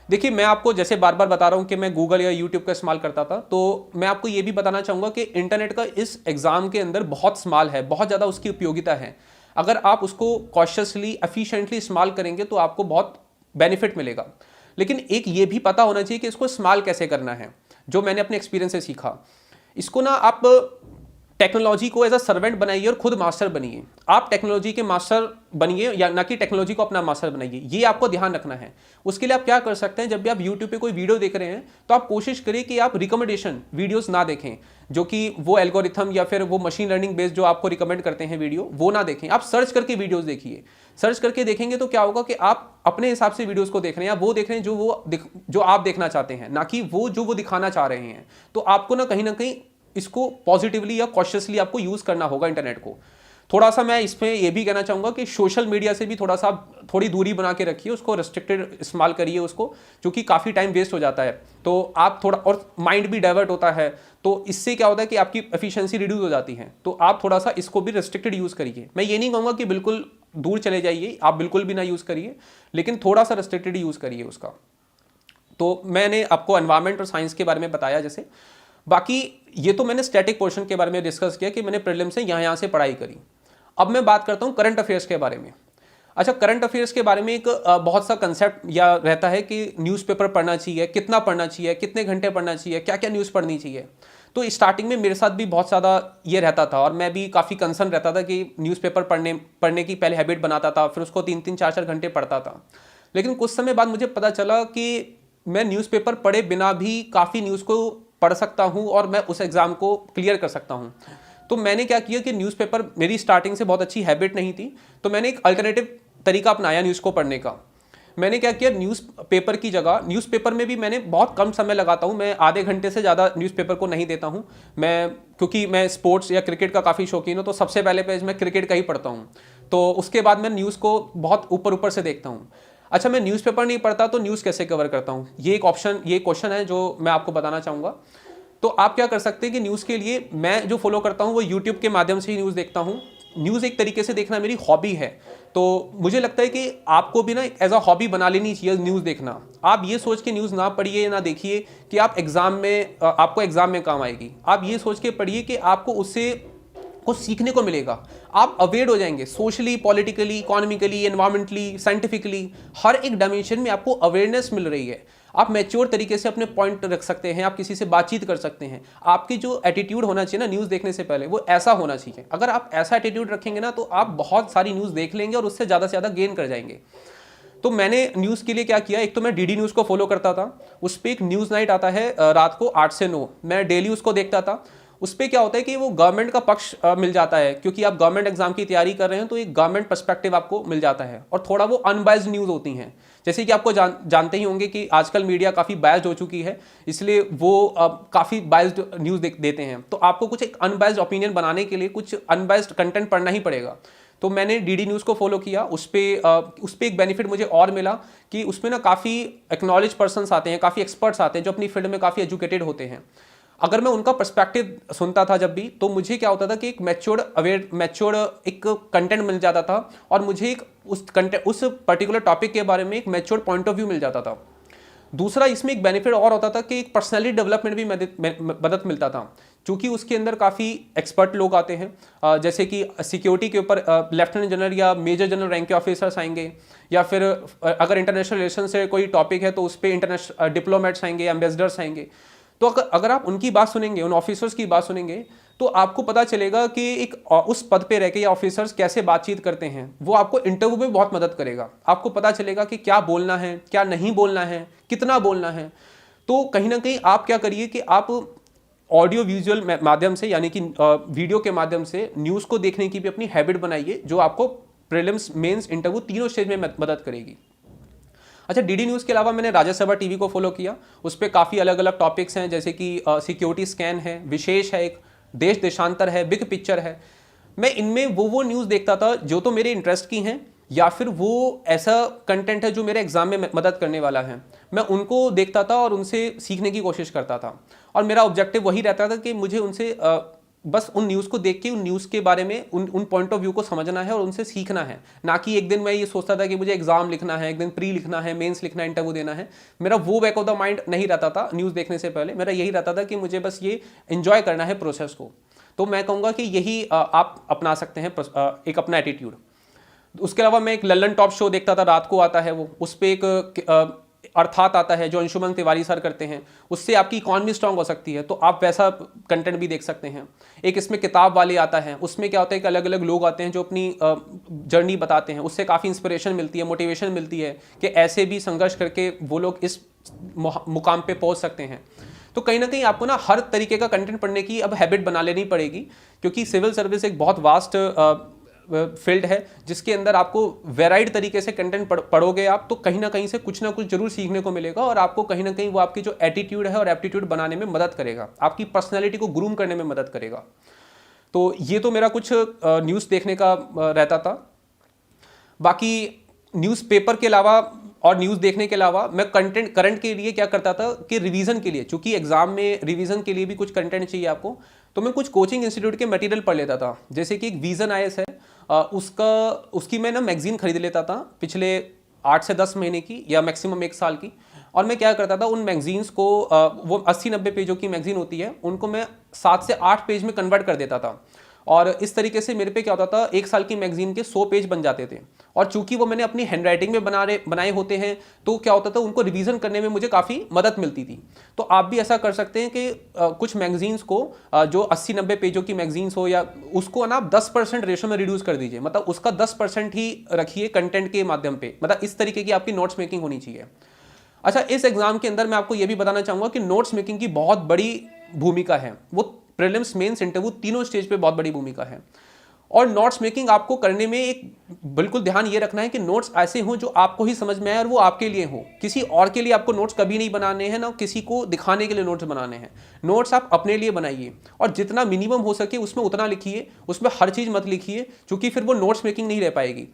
देखिए, मैं आपको जैसे बार बार बता रहा हूँ कि मैं गूगल या यूट्यूब का इस्तेमाल करता था, तो मैं आपको ये भी बताना चाहूँगा कि इंटरनेट का इस एग्ज़ाम के अंदर बहुत इस्तेमाल है, बहुत ज़्यादा उसकी उपयोगिता है। अगर आप उसको कॉशियसली एफिशिएंटली इस्तेमाल करेंगे तो आपको बहुत बेनिफिट मिलेगा। लेकिन एक ये भी पता होना चाहिए कि इसको इस्तेमाल कैसे करना है, जो मैंने अपने एक्सपीरियंस से सीखा। इसको ना आप टेक्नोलॉजी को एज अ सर्वेंट बनाइए और खुद मास्टर बनिए। आप टेक्नोलॉजी के मास्टर बनिए या ना कि टेक्नोलॉजी को अपना मास्टर बनाइए, ये आपको ध्यान रखना है। उसके लिए आप क्या कर सकते हैं, जब भी आप यूट्यूब पे कोई वीडियो देख रहे हैं तो आप कोशिश करिए कि आप रिकमेंडेशन वीडियोस ना देखें, जो कि वो एल्गोरिथम या फिर वो मशीन लर्निंग बेस्ड जो आपको रिकमेंड करते हैं वीडियो, वो ना देखें। आप सर्च करके वीडियोस देखिए। सर्च करके देखेंगे तो क्या होगा कि आप अपने हिसाब से वीडियोस को देख रहे हैं, या वो देख रहे हैं जो आप देखना चाहते हैं, ना कि वो जो वो दिखाना चाह रहे हैं। तो आपको ना कहीं इसको पॉजिटिवली या कॉशियसली आपको यूज करना होगा इंटरनेट को। थोड़ा सा मैं इसमें यह भी कहना चाहूंगा कि सोशल मीडिया से भी थोड़ी दूरी बना के रखिए, उसको रेस्ट्रिक्टेड इस्तेमाल करिए उसको, क्योंकि काफ़ी टाइम वेस्ट हो जाता है। तो आप थोड़ा, और माइंड भी डाइवर्ट होता है, तो इससे क्या होता है कि आपकी एफिशिएंसी रिड्यूस हो जाती है। तो आप थोड़ा सा इसको भी रेस्ट्रिक्टेड यूज़ करिए। मैं ये नहीं कहूँगा कि बिल्कुल दूर चले जाइए, आप बिल्कुल भी ना यूज़ करिए, लेकिन थोड़ा सा रेस्ट्रिक्टेड यूज़ करिए उसका। तो मैंने आपको एनवायरनमेंट और साइंस के बारे में बताया। जैसे बाकी ये तो मैंने स्टैटिक पोर्शन के बारे में डिस्कस किया कि मैंने प्रीलिम्स से यहाँ से पढ़ाई करी। अब मैं बात करता हूँ करंट अफेयर्स के बारे में। अच्छा, करंट अफेयर्स के बारे में एक बहुत सा कंसेप्ट या रहता है कि न्यूज़पेपर पढ़ना चाहिए, कितना पढ़ना चाहिए, कितने घंटे पढ़ना चाहिए, क्या क्या न्यूज़ पढ़नी चाहिए। तो स्टार्टिंग में मेरे साथ भी बहुत ज़्यादा ये रहता था, और मैं भी काफ़ी कंसर्न रहता था कि न्यूज़पेपर पढ़ने की पहले हैबिट बनाता था, फिर उसको 3-3 4-4 घंटे पढ़ता था। लेकिन कुछ समय बाद मुझे पता चला कि मैं न्यूज़पेपर पढ़े बिना भी काफ़ी न्यूज़ को पढ़ सकता हूँ और मैं उस एग्ज़ाम को क्लियर कर सकता हूँ। तो मैंने क्या किया कि न्यूज़पेपर मेरी स्टार्टिंग से बहुत अच्छी हैबिट नहीं थी, तो मैंने एक अल्टरनेटिव तरीका अपनाया न्यूज़ को पढ़ने का। मैंने क्या किया, न्यूज़पेपर की जगह, न्यूज़पेपर में भी मैंने बहुत कम समय लगाता हूँ, मैं आधे घंटे से ज़्यादा न्यूज़पेपर को नहीं देता हूँ। क्योंकि मैं स्पोर्ट्स या क्रिकेट का काफ़ी शौकीन हूँ, तो सबसे पहले पेज मैं क्रिकेट का ही पढ़ता हूँ। तो उसके बाद मैं न्यूज़ को बहुत ऊपर से देखता हूँ। अच्छा, मैं न्यूज़पेपर नहीं पढ़ता तो न्यूज़ कैसे कवर करता हूँ, ये क्वेश्चन है जो मैं आपको बताना चाहूँगा। तो आप क्या कर सकते हैं कि न्यूज़ के लिए मैं जो फॉलो करता हूँ वो यूट्यूब के माध्यम से ही न्यूज़ देखता हूँ। न्यूज़ एक तरीके से देखना मेरी हॉबी है, तो मुझे लगता है कि आपको भी ना एज अ हॉबी बना लेनी चाहिए न्यूज़ देखना। आप ये सोच के न्यूज़ ना पढ़िए, ना देखिए कि आपको एग्ज़ाम में काम आएगी। आप ये सोच के पढ़िए कि आपको उससे कुछ सीखने को मिलेगा। आप अवेयर हो जाएंगे socially, politically, economically, environmentally, scientifically, हर एक डायमेंशन में आपको अवेयरनेस मिल रही है। आप मैच्योर तरीके से अपने पॉइंट रख सकते हैं, आप किसी से बातचीत कर सकते हैं। आपकी जो एटीट्यूड होना चाहिए ना न्यूज़ देखने से पहले, वो ऐसा होना चाहिए। अगर आप ऐसा एटीट्यूड रखेंगे ना, तो आप बहुत सारी न्यूज़ देख लेंगे और उससे ज़्यादा से ज़्यादा गेन कर जाएंगे। तो मैंने न्यूज़ के लिए क्या किया, एक तो मैं डीडी न्यूज़ को फॉलो करता था। उस पर एक न्यूज़ नाइट आता है रात को 8 से 9, मैं डेली उसको देखता था। उस पर क्या होता है कि वो गवर्नमेंट का पक्ष मिल जाता है, क्योंकि आप गवर्नमेंट एग्जाम की तैयारी कर रहे हैं, तो एक गवर्नमेंट पर्सपेक्टिव आपको मिल जाता है, और थोड़ा वो अनबायस्ड न्यूज़ होती हैं। जैसे कि आपको जानते ही होंगे कि आजकल मीडिया काफ़ी बायस्ड हो चुकी है, इसलिए वो काफ़ी बायस्ड न्यूज़ देते हैं। तो आपको कुछ एक अनबायस्ड ओपिनियन बनाने के लिए कुछ अनबायस्ड कंटेंट पढ़ना ही पड़ेगा। तो मैंने डीडी न्यूज़ को फॉलो किया। उस पर एक बेनिफिट मुझे और मिला कि उसमें ना काफ़ी एक्नॉलेज पर्सन्स आते हैं, काफ़ी एक्सपर्ट्स आते हैं जो अपनी फील्ड में काफ़ी एजुकेटेड होते हैं। अगर मैं उनका पर्सपेक्टिव सुनता था जब भी, तो मुझे क्या होता था कि एक मैच्योर्ड एक कंटेंट मिल जाता था, और मुझे एक उस पर्टिकुलर टॉपिक के बारे में एक मैच्योर्ड पॉइंट ऑफ व्यू मिल जाता था। दूसरा इसमें एक बेनिफिट और होता था कि एक पर्सनैलिटी डेवलपमेंट भी मदद मिलता था, क्योंकि उसके अंदर काफ़ी एक्सपर्ट लोग आते हैं। जैसे कि सिक्योरिटी के ऊपर लेफ्टिनेंट जनरल या मेजर जनरल रैंक के ऑफिसर्स आएंगे, या फिर अगर इंटरनेशनल रिलेशन से कोई टॉपिक है तो उस पर इंटरनेशनल डिप्लोमेट्स आएंगे, एम्बेसडर्स आएंगे। तो अगर आप उनकी बात सुनेंगे, उन ऑफिसर्स की बात सुनेंगे, तो आपको पता चलेगा कि एक उस पद पे रह के या ऑफिसर्स कैसे बातचीत करते हैं। वो आपको इंटरव्यू में बहुत मदद करेगा। आपको पता चलेगा कि क्या बोलना है, क्या नहीं बोलना है, कितना बोलना है। तो कहीं ना कहीं आप क्या करिए कि आप ऑडियो विजुअल माध्यम से, यानी कि वीडियो के माध्यम से न्यूज़ को देखने की भी अपनी हैबिट बनाइए, जो आपको प्रीलिम्स, मेंस, इंटरव्यू तीनों स्टेज में मदद करेगी। अच्छा, डीडी न्यूज़ के अलावा मैंने राज्यसभा टीवी को फॉलो किया। उस पर काफ़ी अलग अलग टॉपिक्स हैं, जैसे कि सिक्योरिटी स्कैन है, विशेष है, एक देश देशांतर है, बिग पिक्चर है। मैं इनमें वो न्यूज़ देखता था जो तो मेरे इंटरेस्ट की हैं, या फिर वो ऐसा कंटेंट है जो मेरे एग्जाम में मदद करने वाला है। मैं उनको देखता था और उनसे सीखने की कोशिश करता था, और मेरा ऑब्जेक्टिव वही रहता था कि मुझे उनसे बस उन न्यूज़ को देख के उन न्यूज़ के बारे में उन पॉइंट ऑफ व्यू को समझना है और उनसे सीखना है। ना कि एक दिन मैं ये सोचता था कि मुझे एग्जाम लिखना है, एक दिन प्री लिखना है, मेंस लिखना है, इंटरव्यू देना है। मेरा वो बैक ऑफ द माइंड नहीं रहता था न्यूज़ देखने से पहले। मेरा यही रहता था कि मुझे बस ये एंजॉय करना है प्रोसेस को। तो मैं कहूँगा कि यही आप अपना सकते हैं एक अपना एटीट्यूड। उसके अलावा मैं एक लल्लन टॉप शो देखता था, रात को आता है वो, उस पर एक अर्थात आता है जो अंशुमन तिवारी सर करते हैं। उससे आपकी इकॉनमी स्ट्रांग हो सकती है, तो आप वैसा कंटेंट भी देख सकते हैं। एक इसमें किताब वाले आता है, उसमें क्या होता है कि अलग अलग लोग आते हैं जो अपनी जर्नी बताते हैं। उससे काफ़ी इंस्पिरेशन मिलती है, मोटिवेशन मिलती है कि ऐसे भी संघर्ष करके वो लोग इस मुकाम पे पहुंच सकते हैं। तो कहीं ना कहीं आपको ना हर तरीके का कंटेंट पढ़ने की अब हैबिट बना लेनी पड़ेगी, क्योंकि सिविल सर्विस एक बहुत वास्ट फील्ड है जिसके अंदर आपको वेराइड तरीके से कंटेंट पढ़ोगे आप, तो कहीं ना कहीं से कुछ ना कुछ जरूर सीखने को मिलेगा, और आपको कहीं ना कहीं वो आपकी जो एटीट्यूड है और एप्टीट्यूड बनाने में मदद करेगा, आपकी पर्सनैलिटी को ग्रूम करने में मदद करेगा। तो ये तो मेरा कुछ न्यूज़ देखने का रहता था। बाकी न्यूज़पेपर के अलावा और न्यूज़ देखने के अलावा मैं करंट के लिए क्या करता था कि रिवीजन के लिए, चूंकि एग्जाम में रिवीजन के लिए भी कुछ कंटेंट चाहिए आपको, तो मैं कुछ कोचिंग इंस्टीट्यूट के मटेरियल पढ़ लेता था। जैसे कि एक विजन आईएएस है, उसकी मैं ना मैगजीन खरीद लेता था पिछले 8 से 10 महीने की या मैक्सिमम 1 साल की। और मैं क्या करता था, उन मैगजीन्स को वो 80-90 पेजों की मैगजीन होती है, उनको मैं 7 से 8 पेज में कन्वर्ट कर देता था। और इस तरीके से मेरे पे क्या होता था, 1 साल की मैगजीन के 100 पेज बन जाते थे। और चूंकि वो मैंने अपनी हैंडराइटिंग में बनाए होते हैं, तो क्या होता था, उनको रिवीजन करने में मुझे काफ़ी मदद मिलती थी। तो आप भी ऐसा कर सकते हैं कि कुछ मैगजीन्स को जो 80-90 पेजों की मैगजीन्स हो, या उसको ना आप 10% रेशो में रिड्यूस कर दीजिए, मतलब उसका 10% ही रखिए कंटेंट के माध्यम पे। मतलब इस तरीके की आपकी नोट्स मेकिंग होनी चाहिए। अच्छा, इस एग्जाम के अंदर मैं आपको यह भी बताना चाहूँगा कि नोट्स मेकिंग की बहुत बड़ी भूमिका है। वो प्रीलिम्स, मेंस, इंटरव्यू तीनों स्टेज पे बहुत बड़ी भूमिका है। और नोट्स मेकिंग आपको करने में एक बिल्कुल ध्यान ये रखना है कि नोट्स ऐसे हों जो आपको ही समझ में आए और वो आपके लिए हो। किसी और के लिए आपको नोट्स कभी नहीं बनाने हैं, ना किसी को दिखाने के लिए नोट्स बनाने हैं। नोट्स आप अपने लिए बनाइए, और जितना मिनिमम हो सके उसमें उतना लिखिए, उसमें हर चीज़ मत लिखिए, क्योंकि फिर वो नोट्स मेकिंग नहीं रह पाएगी।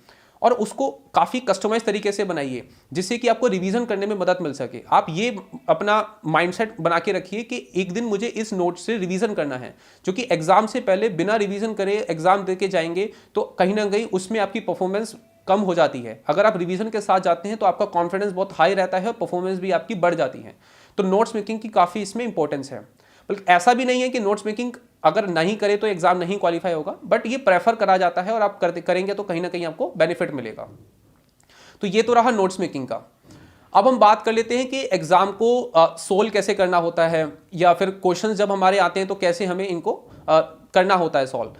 और उसको काफ़ी कस्टमाइज तरीके से बनाइए, जिससे कि आपको रिवीजन करने में मदद मिल सके। आप ये अपना माइंडसेट बना के रखिए कि एक दिन मुझे इस नोट से रिवीजन करना है, क्योंकि एग्जाम से पहले बिना रिवीजन करे एग्जाम दे के जाएंगे तो कहीं ना कहीं उसमें आपकी परफॉर्मेंस कम हो जाती है। अगर आप रिवीजन के साथ जाते हैं तो आपका कॉन्फिडेंस बहुत हाई रहता है और परफॉर्मेंस भी आपकी बढ़ जाती है। तो नोट्स मेकिंग की काफ़ी इसमें इंपॉर्टेंस है। बल्कि ऐसा भी नहीं है कि नोट्स मेकिंग अगर नहीं करे तो एग्जाम नहीं क्वालिफाई होगा, बट ये प्रेफर करा जाता है, और आप करेंगे तो कहीं ना कहीं आपको बेनिफिट मिलेगा। तो ये तो रहा नोट्स मेकिंग का। अब हम बात कर लेते हैं कि एग्जाम को सोल्व कैसे करना होता है, या फिर क्वेश्चंस जब हमारे आते हैं तो कैसे हमें इनको करना होता है सॉल्व।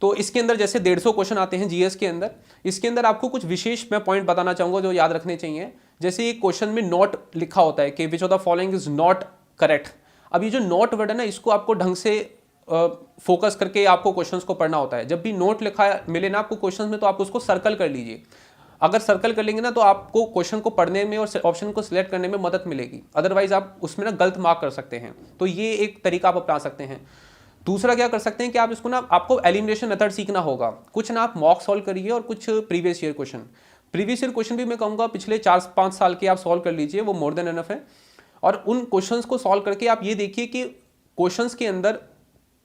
तो इसके अंदर जैसे 150 क्वेश्चन आते हैं जीएस के अंदर, इसके अंदर आपको कुछ विशेष मैं पॉइंट बताना चाहूँगा जो याद रखने चाहिए। जैसे एक क्वेश्चन में नॉट लिखा होता है कि which of the following is not correct. अब ये जो नोट वर्ड है ना, इसको आपको ढंग से फोकस करके आपको क्वेश्चंस को पढ़ना होता है। जब भी नोट लिखा मिले ना आपको क्वेश्चंस में, तो आप उसको सर्कल कर लीजिए। अगर सर्कल कर लेंगे ना तो आपको क्वेश्चन को पढ़ने में और ऑप्शन को सिलेक्ट करने में मदद मिलेगी। अदरवाइज आप उसमें ना गलत मार्क कर सकते हैं। तो ये एक तरीका आप अपना सकते हैं। दूसरा क्या कर सकते हैं कि आप इसको ना, आपको एलिमिनेशन मेथड सीखना होगा। कुछ ना आप मॉक सॉल्व करिए और कुछ प्रीवियस ईयर क्वेश्चन भी मैं कहूँगा पिछले 4-5 साल के आप सॉल्व कर लीजिए, वो मोर देन एनफ है। और उन क्वेश्चंस को सॉल्व करके आप ये देखिए कि क्वेश्चंस के अंदर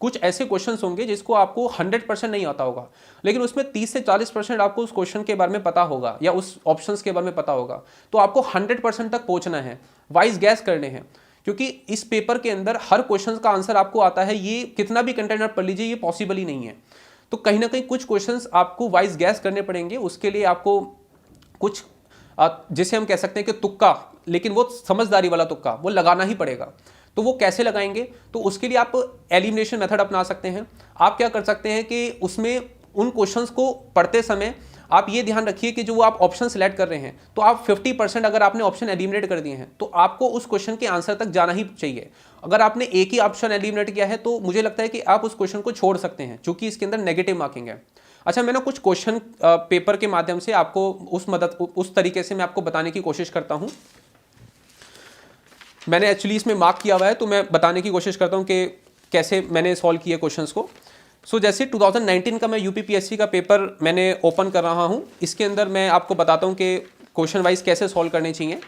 कुछ ऐसे क्वेश्चंस होंगे जिसको आपको 100% नहीं आता होगा, लेकिन उसमें 30 से 40% आपको उस क्वेश्चन के बारे में पता होगा या उस ऑप्शंस के बारे में पता होगा। तो आपको 100% तक पहुंचना है, वाइज गैस करने हैं, क्योंकि इस पेपर के अंदर हर क्वेश्चन का आंसर आपको आता है। ये कितना भी कंटेंट आप पढ़ लीजिए, ये पॉसिबल ही नहीं है। तो कहीं ना कहीं कुछ क्वेश्चंस आपको वाइज गैस करने पड़ेंगे। उसके लिए आपको कुछ जिसे हम कह सकते हैं कि तुक्का, लेकिन वो समझदारी वाला तुक्का, वो लगाना ही पड़ेगा। तो वो कैसे लगाएंगे, तो उसके लिए आप एलिमिनेशन मेथड अपना सकते हैं। आप क्या कर सकते हैं कि उसमें उन क्वेश्चंस को पढ़ते समय आप ये ध्यान रखिए कि जो वो आप ऑप्शन सेलेक्ट कर रहे हैं, तो आप 50% अगर आपने ऑप्शन एलिमिनेट कर दिए हैं, तो आपको उस क्वेश्चन के आंसर तक जाना ही चाहिए। अगर आपने एक ही ऑप्शन एलिमिनेट किया है तो मुझे लगता है कि आप उस क्वेश्चन को छोड़ सकते हैं, क्योंकि इसके अंदर नेगेटिव मार्किंग है। अच्छा, मैं ना कुछ क्वेश्चन पेपर के माध्यम से आपको उस तरीके से मैं आपको बताने की कोशिश करता हूँ। मैंने एक्चुअली इसमें मार्क किया हुआ है, तो मैं बताने की कोशिश करता हूँ कि कैसे मैंने सॉल्व किए क्वेश्चंस को। जैसे 2019 का मैं यूपीपीएससी का पेपर मैंने ओपन कर रहा हूँ, इसके अंदर मैं आपको बताता हूँ कि क्वेश्चन वाइज कैसे सॉल्व करने चाहिए।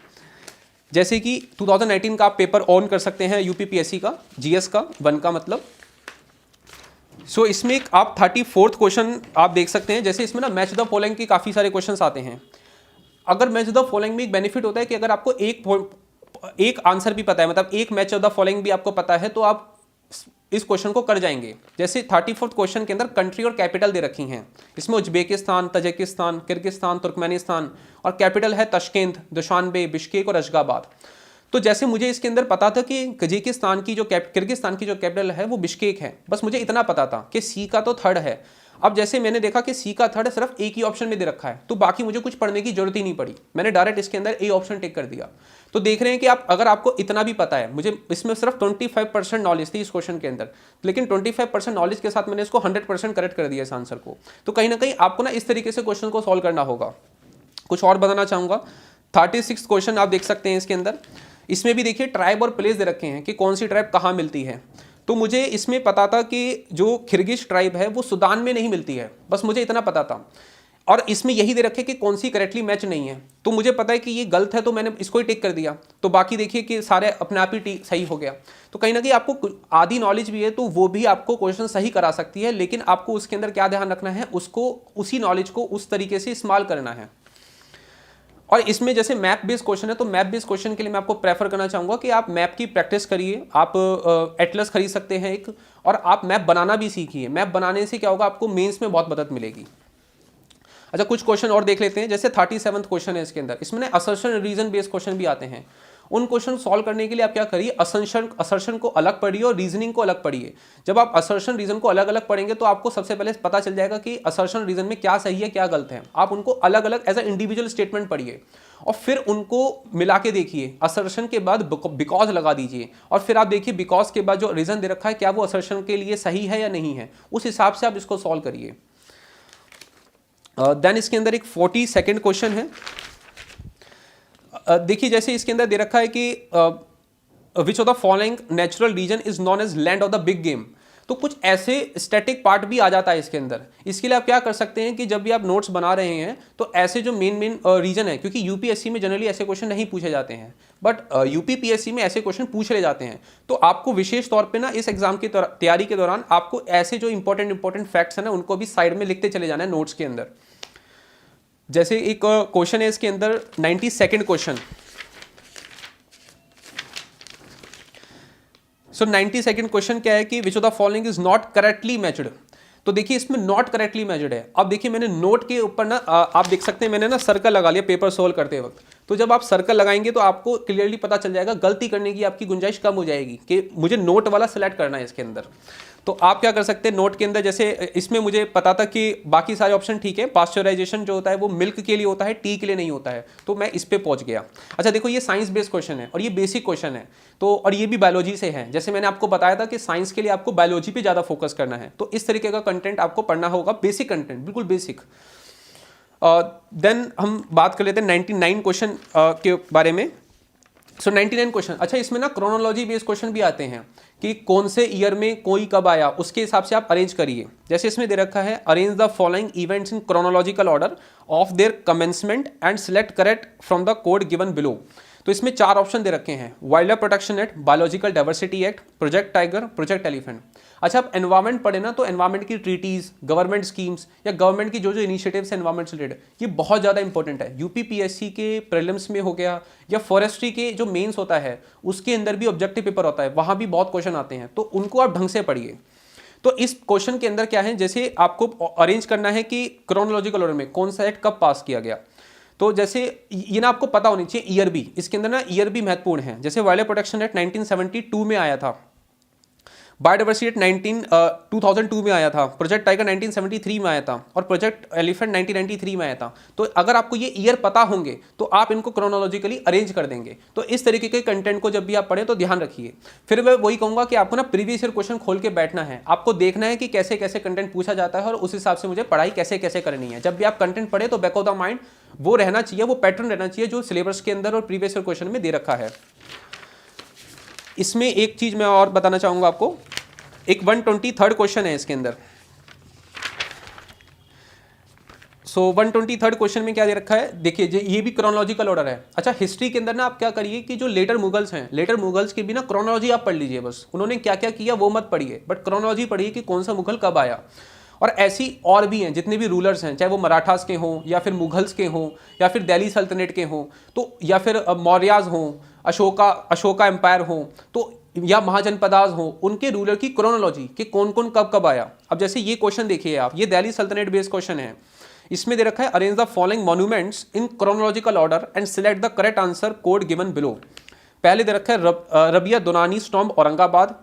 जैसे कि 2019 का आप पेपर ऑन कर सकते हैं यूपीपीएससी का, जीएस का 1 का मतलब। इसमें आप 34th क्वेश्चन आप देख सकते हैं। जैसे इसमें ना मैच द फॉलोइंग की काफ़ी सारे क्वेश्चन आते हैं। अगर मैच द फॉलोइंग में एक बेनिफिट होता है कि अगर आपको एक आंसर भी पता है, मतलब एक मैच ऑफ द फॉलोइंग भी आपको पता है, तो आप इस क्वेश्चन को कर जाएंगे। जैसे 34th क्वेश्चन के अंदर कंट्री और कैपिटल दे रखी हैं। इसमें उज्बेकिस्तान, तजिकिस्तान, किर्गिस्तान, तुर्कमेनिस्तान और कैपिटल है तशकेंत, दुशानबे, बिश्केक और अशगाबाद। तो जैसे मुझे इसके अंदर पता था कि किर्गिस्तान की जो कैपिटल है वो बिश्केक है, बस मुझे इतना पता था कि सी का तो थर्ड है। अब जैसे मैंने देखा कि सी का थर्ड सिर्फ एक ही ऑप्शन में दे रखा है, तो बाकी मुझे कुछ पढ़ने की जरूरत ही नहीं पड़ी, मैंने डायरेक्ट इसके अंदर ए ऑप्शन टिक कर दिया। तो देख रहे हैं कि अगर आपको इतना भी पता है, मुझे इसमें सिर्फ 25% नॉलेज थी इस क्वेश्चन के अंदर, लेकिन 25% नॉलेज के साथ मैंने इसको 100% करेक्ट कर दिया इस आंसर को। तो कहीं ना कहीं आपको ना इस तरीके से क्वेश्चन को सॉल्व करना होगा। कुछ और बताना चाहूँगा, 36 क्वेश्चन आप देख सकते हैं इसके अंदर। इसमें भी देखिए ट्राइब और प्लेस दे रखे हैं कि कौन सी ट्राइब कहाँ मिलती है। तो मुझे इसमें पता था कि जो किर्गिज ट्राइब है वो सूडान में नहीं मिलती है, बस मुझे इतना पता था। और इसमें यही दे रखे कि कौन सी करेक्टली मैच नहीं है, तो मुझे पता है कि ये गलत है, तो मैंने इसको ही टिक कर दिया। तो बाकी देखिए कि सारे अपने आप ही सही हो गया। तो कहीं ना कहीं आपको आधी नॉलेज भी है तो वो भी आपको क्वेश्चन सही करा सकती है, लेकिन आपको उसके अंदर क्या ध्यान रखना है, उसको उसी नॉलेज को उस तरीके से इस्तेमाल करना है। और इसमें जैसे मैप बेस्ड क्वेश्चन है, तो मैप बेस्ड क्वेश्चन के लिए मैं आपको प्रेफर करना चाहूँगा कि आप मैप की प्रैक्टिस करिए। आप एटलस खरीद सकते हैं एक, और आप मैप बनाना भी सीखिए। मैप बनाने से क्या होगा, आपको मेंस में बहुत मदद मिलेगी। अच्छा, कुछ क्वेश्चन और देख लेते हैं। जैसे 37th क्वेश्चन है इसके अंदर, इसमें ना असर्शन रीजन बेस्ड क्वेश्चन भी आते हैं। उन क्वेश्चन सॉल्व करने के लिए आप क्या करिए, असर्शन को अलग पढ़िए और रीजनिंग को अलग पढ़िए। जब आप असर्शन रीजन को अलग अलग पढ़ेंगे तो आपको सबसे पहले पता चल जाएगा कि असर्शन रीजन में क्या सही है क्या गलत है। आप उनको अलग अलग एज अ इंडिविजुअल स्टेटमेंट पढ़िए और फिर उनको मिला के देखिए। असर्शन के बाद बिकॉज लगा दीजिए और फिर आप देखिए बिकॉज के बाद जो रीजन दे रखा है क्या वो असर्शन के लिए सही है या नहीं है, उस हिसाब से आप इसको सॉल्व करिए। देन इसके अंदर एक 42nd क्वेश्चन है। देखिए जैसे इसके अंदर दे रखा है कि which of the following natural region is known as land of the big game. तो कुछ ऐसे स्टैटिक पार्ट भी आ जाता है इसके अंदर। इसके लिए आप क्या कर सकते हैं कि जब भी आप नोट्स बना रहे हैं तो ऐसे जो मेन रीजन है, क्योंकि यूपीएससी में जनरली ऐसे क्वेश्चन नहीं पूछे जाते हैं, बट यूपीपीएससी में ऐसे क्वेश्चन पूछ ले जाते हैं। तो आपको विशेष तौर पे ना इस एग्जाम की तैयारी के दौरान आपको ऐसे जो इंपॉर्टेंट फैक्ट्स हैं ना उनको भी साइड में लिखते चले जाना है नोट्स के अंदर। जैसे एक क्वेश्चन है इसके अंदर 92nd क्वेश्चन। 92nd क्वेश्चन क्या है कि which of the following is not correctly matched. तो देखिए इसमें नॉट करेक्टली मैच्ड है। अब देखिए मैंने नोट के ऊपर ना आप देख सकते हैं मैंने ना सर्कल लगा लिया पेपर सोल्व करते वक्त। तो जब आप सर्कल लगाएंगे तो आपको क्लियरली पता चल जाएगा, गलती करने की आपकी गुंजाइश कम हो जाएगी कि मुझे नोट वाला सेलेक्ट करना है इसके अंदर। तो आप क्या कर सकते हैं नोट के अंदर, जैसे इसमें मुझे पता था कि बाकी सारे ऑप्शन ठीक है, पास्चराइजेशन जो होता है वो मिल्क के लिए होता है, टी के लिए नहीं होता है, तो मैं इस पे पहुंच गया। अच्छा देखो ये साइंस बेस्ड क्वेश्चन है और ये बेसिक क्वेश्चन है, तो और ये भी बायोलॉजी से है। जैसे मैंने आपको बताया था कि साइंस के लिए आपको बायोलॉजी पे ज़्यादा फोकस करना है, तो इस तरीके का कंटेंट आपको पढ़ना होगा, बेसिक कंटेंट, बिल्कुल बेसिक। देन हम बात कर लेते हैं 99 क्वेश्चन के बारे में। 99 क्वेश्चन। अच्छा इसमें ना क्रोनोलॉजी बेस्ड क्वेश्चन भी आते हैं कि कौन से ईयर में कोई कब आया, उसके हिसाब से आप अरेंज करिए। जैसे इसमें दे रखा है arrange the following events in chronological order of their commencement and select correct from the code given below. तो इसमें 4 ऑप्शन दे रखे हैं, wild life protection act, biological diversity act, project tiger, project elephant. अच्छा आप एनवायरमेंट पढ़े ना, तो environment की ट्रीटीज, गवर्नमेंट स्कीम्स या गवर्नमेंट की जो इनिशिएटिव्स एनवायरमेंट से रिलेटेड, ये बहुत ज़्यादा इंपॉर्टेंट है। यूपीपीएससी के प्रीलिम्स में हो गया या फॉरेस्ट्री के जो मेंस होता है उसके अंदर भी ऑब्जेक्टिव पेपर होता है, वहाँ भी बहुत क्वेश्चन आते हैं, तो उनको आप ढंग से पढ़िए। तो इस क्वेश्चन के अंदर क्या है, जैसे आपको अरेंज करना है कि क्रोनोलॉजिकल ऑर्डर में कौन सा एक्ट कब पास किया गया। तो जैसे ये ना आपको पता होनी चाहिए ईयर भी, इसके अंदर ना ईयर भी महत्वपूर्ण है। जैसे वाइल्ड लाइफ प्रोटेक्शन एक्ट 1972 में आया था, बायोडाइवर्सिटी 2002 में आया था, प्रोजेक्ट टाइगर 1973 में आया था और प्रोजेक्ट एलिफेंट 1993 में आया था। तो अगर आपको ये ईयर पता होंगे तो आप इनको क्रोनोलॉजिकली अरेंज कर देंगे। तो इस तरीके के कंटेंट को जब भी आप पढ़ें तो ध्यान रखिए। फिर मैं वही कहूँगा कि आपको ना प्रीवियस ईयर क्वेश्चन खोल के बैठना है, आपको देखना है कि कैसे कैसे कंटेंट पूछा जाता है और उस हिसाब से मुझे पढ़ाई कैसे कैसे करनी है। जब भी आप कंटेंट पढ़े तो बैक ऑफ द माइंड वो रहना चाहिए, वो पैटर्न रहना चाहिए जो सिलेबस के अंदर और प्रीवियस ईयर क्वेश्चन में दे रखा है। इसमें एक चीज मैं और बताना चाहूंगा आपको, एक 123rd क्वेश्चन है इसके अंदर। सो 123rd क्वेश्चन में क्या दे रखा है, देखिए ये भी क्रोनोलॉजिकल ऑर्डर है। अच्छा, हिस्ट्री के अंदर ना आप क्या करिए कि जो लेटर मुगल्स हैं, लेटर मुगल्स की भी ना क्रोनोलॉजी आप पढ़ लीजिए, बस उन्होंने क्या क्या किया वो मत पढ़िए, बट क्रोनोलॉजी पढ़िए कि कौन सा मुगल कब आया। और ऐसी और भी हैं जितने भी रूलर्स हैं, चाहे वो मराठास के हों या फिर मुगल्स के हों या फिर दिल्ली सल्तनत के हों, तो या फिर मौर्याज हों, अशोका एम्पायर हों, तो या महाजनपदास हों, उनके रूलर की क्रोनोलॉजी कि कौन कौन कब कब आया। अब जैसे ये क्वेश्चन देखिए आप, ये दिल्ली सल्तनत बेस्ड क्वेश्चन है। इसमें दे रखा है arrange the following monuments in chronological order and select the correct answer code given below. पहले दे रखा है रबिया दुनानी स्टॉम्ब औरंगाबाद,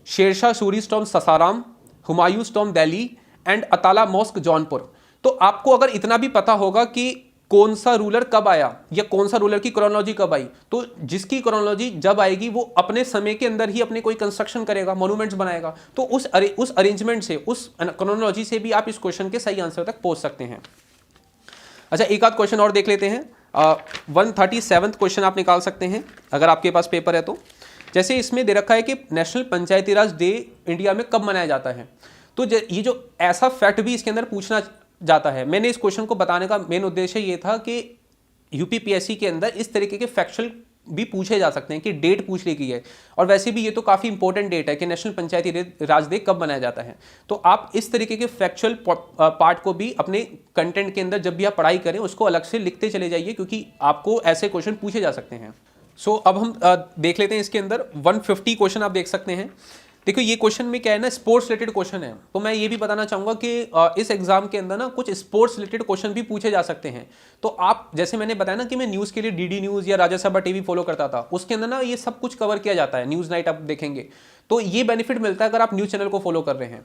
शेरशाह सूरी स्टॉम्ब ससाराम, हुमायूं स्टॉम्ब दिल्ली एंड अताला मॉस्क जौनपुर। तो आपको अगर इतना भी पता होगा कि कौन सा रूलर कब आया या कौन सा रूलर की क्रोनोलॉजी कब आई, तो जिसकी क्रोनोलॉजी जब आएगी वो अपने समय के अंदर ही अपने कोई कंस्ट्रक्शन करेगा, मॉन्यूमेंट्स बनाएगा। तो उस अरेंजमेंट से, उस क्रोनोलॉजी से भी आप इस क्वेश्चन के सही आंसर तक पहुंच सकते हैं। अच्छा, एक आध क्वेश्चन और देख लेते हैं। 137th क्वेश्चन आप निकाल सकते हैं अगर आपके पास पेपर है तो। जैसे इसमें दे रखा है कि नेशनल पंचायती राज डे इंडिया में कब मनाया जाता है। तो ये जो ऐसा फैक्ट भी इसके अंदर पूछना जाता है। मैंने इस क्वेश्चन को बताने का मेन उद्देश्य ये था कि यूपीपीएससी के अंदर इस तरीके के फैक्चुअल भी पूछे जा सकते हैं कि डेट पूछ ली गई है, और वैसे भी ये तो काफ़ी इंपॉर्टेंट डेट है कि नेशनल पंचायती राज डे कब मनाया जाता है। तो आप इस तरीके के फैक्चुअल पार्ट को भी अपने कंटेंट के अंदर जब भी आप पढ़ाई करें उसको अलग से लिखते चले जाइए, क्योंकि आपको ऐसे क्वेश्चन पूछे जा सकते हैं। सो अब हम देख लेते हैं इसके अंदर 150 क्वेश्चन आप देख सकते हैं। देखो ये क्वेश्चन में क्या है ना, स्पोर्ट्स रिलेटेड क्वेश्चन है। तो मैं ये भी बताना चाहूँगा कि इस एग्जाम के अंदर ना कुछ स्पोर्ट्स रिलेटेड क्वेश्चन भी पूछे जा सकते हैं। तो आप, जैसे मैंने बताया ना कि मैं न्यूज़ के लिए डीडी न्यूज़ या राज्यसभा टीवी फॉलो करता था, उसके अंदर ना ये सब कुछ कवर किया जाता है। न्यूज़ नाइट आप देखेंगे तो ये बेनिफिट मिलता है अगर आप न्यूज़ चैनल को फॉलो कर रहे हैं,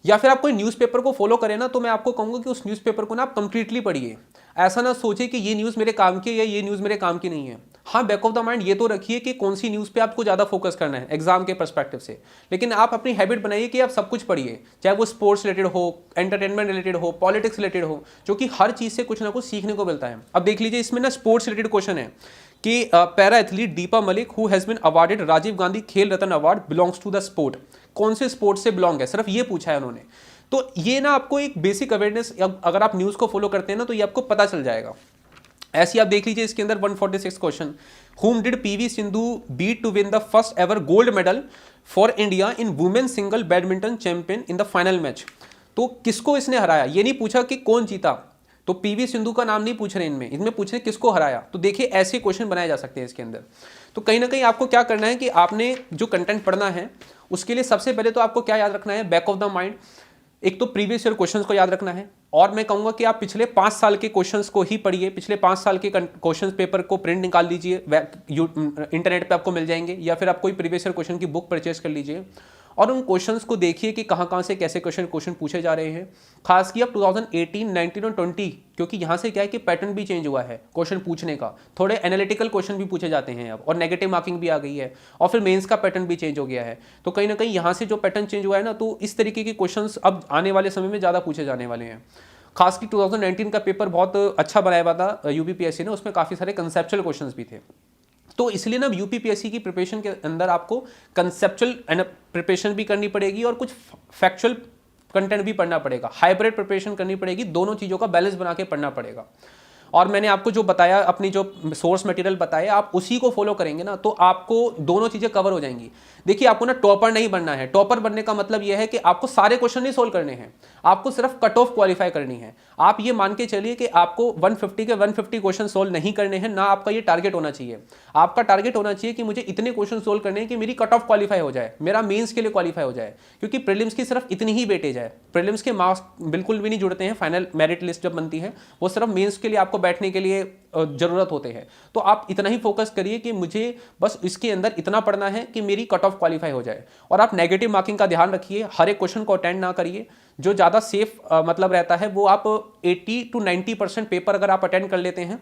या फिर आप कोई न्यूज़पेपर को फॉलो करें ना, तो मैं आपको कहूँगा कि उस न्यूज़पेपर को ना आप कंप्लीटली पढ़िए। ऐसा ना सोचे कि ये न्यूज़ मेरे काम की है या ये न्यूज़ मेरे काम की नहीं है। हाँ, बैक ऑफ द माइंड ये तो रखिए कि कौन सी न्यूज़ पे आपको ज़्यादा फोकस करना है एग्जाम के पर्सपेक्टिव से, लेकिन आप अपनी हैबिट बनाइए कि आप सब कुछ पढ़िए, चाहे वो स्पोर्ट्स रिलेटेड हो, एंटरटेनमेंट रिलेटेड हो, पॉलिटिक्स रिलेटेड हो, जो कि हर चीज़ से कुछ ना कुछ सीखने को मिलता है। अब देख लीजिए इसमें ना स्पोर्ट्स रिलेटेड क्वेश्चन है कि para athlete Deepa Malik who has been awarded Rajiv Gandhi Khel Ratna award belongs to the sport. कौन से स्पोर्ट से बिलोंग है, सिर्फ ये पूछा है उन्होंने। तो ये ना आपको एक बेसिक अवेयरनेस, अगर आप न्यूज़ को फॉलो करते हैं ना तो ये आपको पता चल जाएगा। ऐसी आप देख लीजिए इसके अंदर 146 question, whom did PV Sindhu beat to win the first ever gold medal for India in women single badminton champion in the final match। तो किसको इसने हराया, ये नहीं पूछा कि कौन जीता, तो पीवी सिंधु का नाम नहीं पूछ रहे इनमें पूछ रहे किसको हराया। तो देखिए ऐसे क्वेश्चन बनाए जा सकते हैं इसके अंदर। तो कहीं ना कहीं आपको क्या करना है कि आपने जो कंटेंट पढ़ना है उसके लिए सबसे पहले तो आपको क्या याद रखना है, बैक ऑफ द माइंड एक तो प्रीवियस ईयर क्वेश्चंस को याद रखना है, और मैं कहूँगा कि आप पिछले 5 साल के क्वेश्चंस को ही पढ़िए। पिछले 5 साल के क्वेश्चन पेपर को प्रिंट निकाल लीजिए, इंटरनेट पे आपको मिल जाएंगे, या फिर आप कोई प्रीवियस ईयर क्वेश्चन की बुक परचेज कर लीजिए और उन क्वेश्चंस को देखिए कि कहाँ से कैसे क्वेश्चन पूछे जा रहे हैं। खास की अब 2018, 19 और 20, क्योंकि यहाँ से क्या है कि पैटर्न भी चेंज हुआ है क्वेश्चन पूछने का, थोड़े एनालिटिकल क्वेश्चन भी पूछे जाते हैं अब, और नेगेटिव मार्किंग भी आ गई है, और फिर मेंस का पैटर्न भी चेंज हो गया है। तो कहीं ना कहीं यहाँ से जो पैटर्न चेंज हुआ है ना, तो इस तरीके के क्वेश्चन अब आने वाले समय में ज़्यादा पूछे जाने वाले हैं। खास की 2019 का पेपर बहुत अच्छा बनाया हुआ था यूपीपीएससी ने, उसमें काफ़ी सारे कंसेप्चुअल क्वेश्चंस भी थे। तो इसलिए ना यूपीपीएससी की प्रिपरेशन के अंदर आपको कंसेप्चुअल प्रिपरेशन भी करनी पड़ेगी और कुछ फैक्चुअल कंटेंट भी पढ़ना पड़ेगा, हाइब्रिड प्रिपरेशन करनी पड़ेगी, दोनों चीज़ों का बैलेंस बना के पढ़ना पड़ेगा। और मैंने आपको जो बताया, अपनी जो सोर्स मटेरियल बताया, आप उसी को फॉलो करेंगे ना तो आपको दोनों चीज़ें कवर हो जाएंगी। देखिए आपको ना टॉपर नहीं बनना है। टॉपर बनने का मतलब यह है कि आपको सारे क्वेश्चन नहीं सोल्व करने हैं, आपको सिर्फ कट ऑफ क्वालिफाई करनी है। आप ये मान के चलिए कि आपको 150 के 150 क्वेश्चन सोल्व नहीं करने हैं ना, आपका ये टारगेट होना चाहिए। आपका टारगेट होना चाहिए कि मुझे इतने क्वेश्चन सोल्व करने हैं कि मेरी कट ऑफ क्वालिफाई हो जाए, मेरा मेंस के लिए क्वालिफाई हो जाए, क्योंकि प्रीलिम्स की सिर्फ इतनी ही वेटेज है। प्रीलिम्स के मार्क्स बिल्कुल भी नहीं जुड़ते हैं, फाइनल मेरिट लिस्ट जब बनती है वो सिर्फ मेंस के लिए आपको बैठने के लिए ज़रूरत होते हैं। तो आप इतना ही फोकस करिए कि मुझे बस इसके अंदर इतना पढ़ना है कि मेरी कट ऑफ क्वालिफाई हो जाए। और आप नेगेटिव मार्किंग का ध्यान रखिए, हर एक क्वेश्चन को अटेंड ना करिए। जो ज़्यादा सेफ मतलब रहता है वो आप 80 to 90% पेपर अगर आप अटेंड कर लेते हैं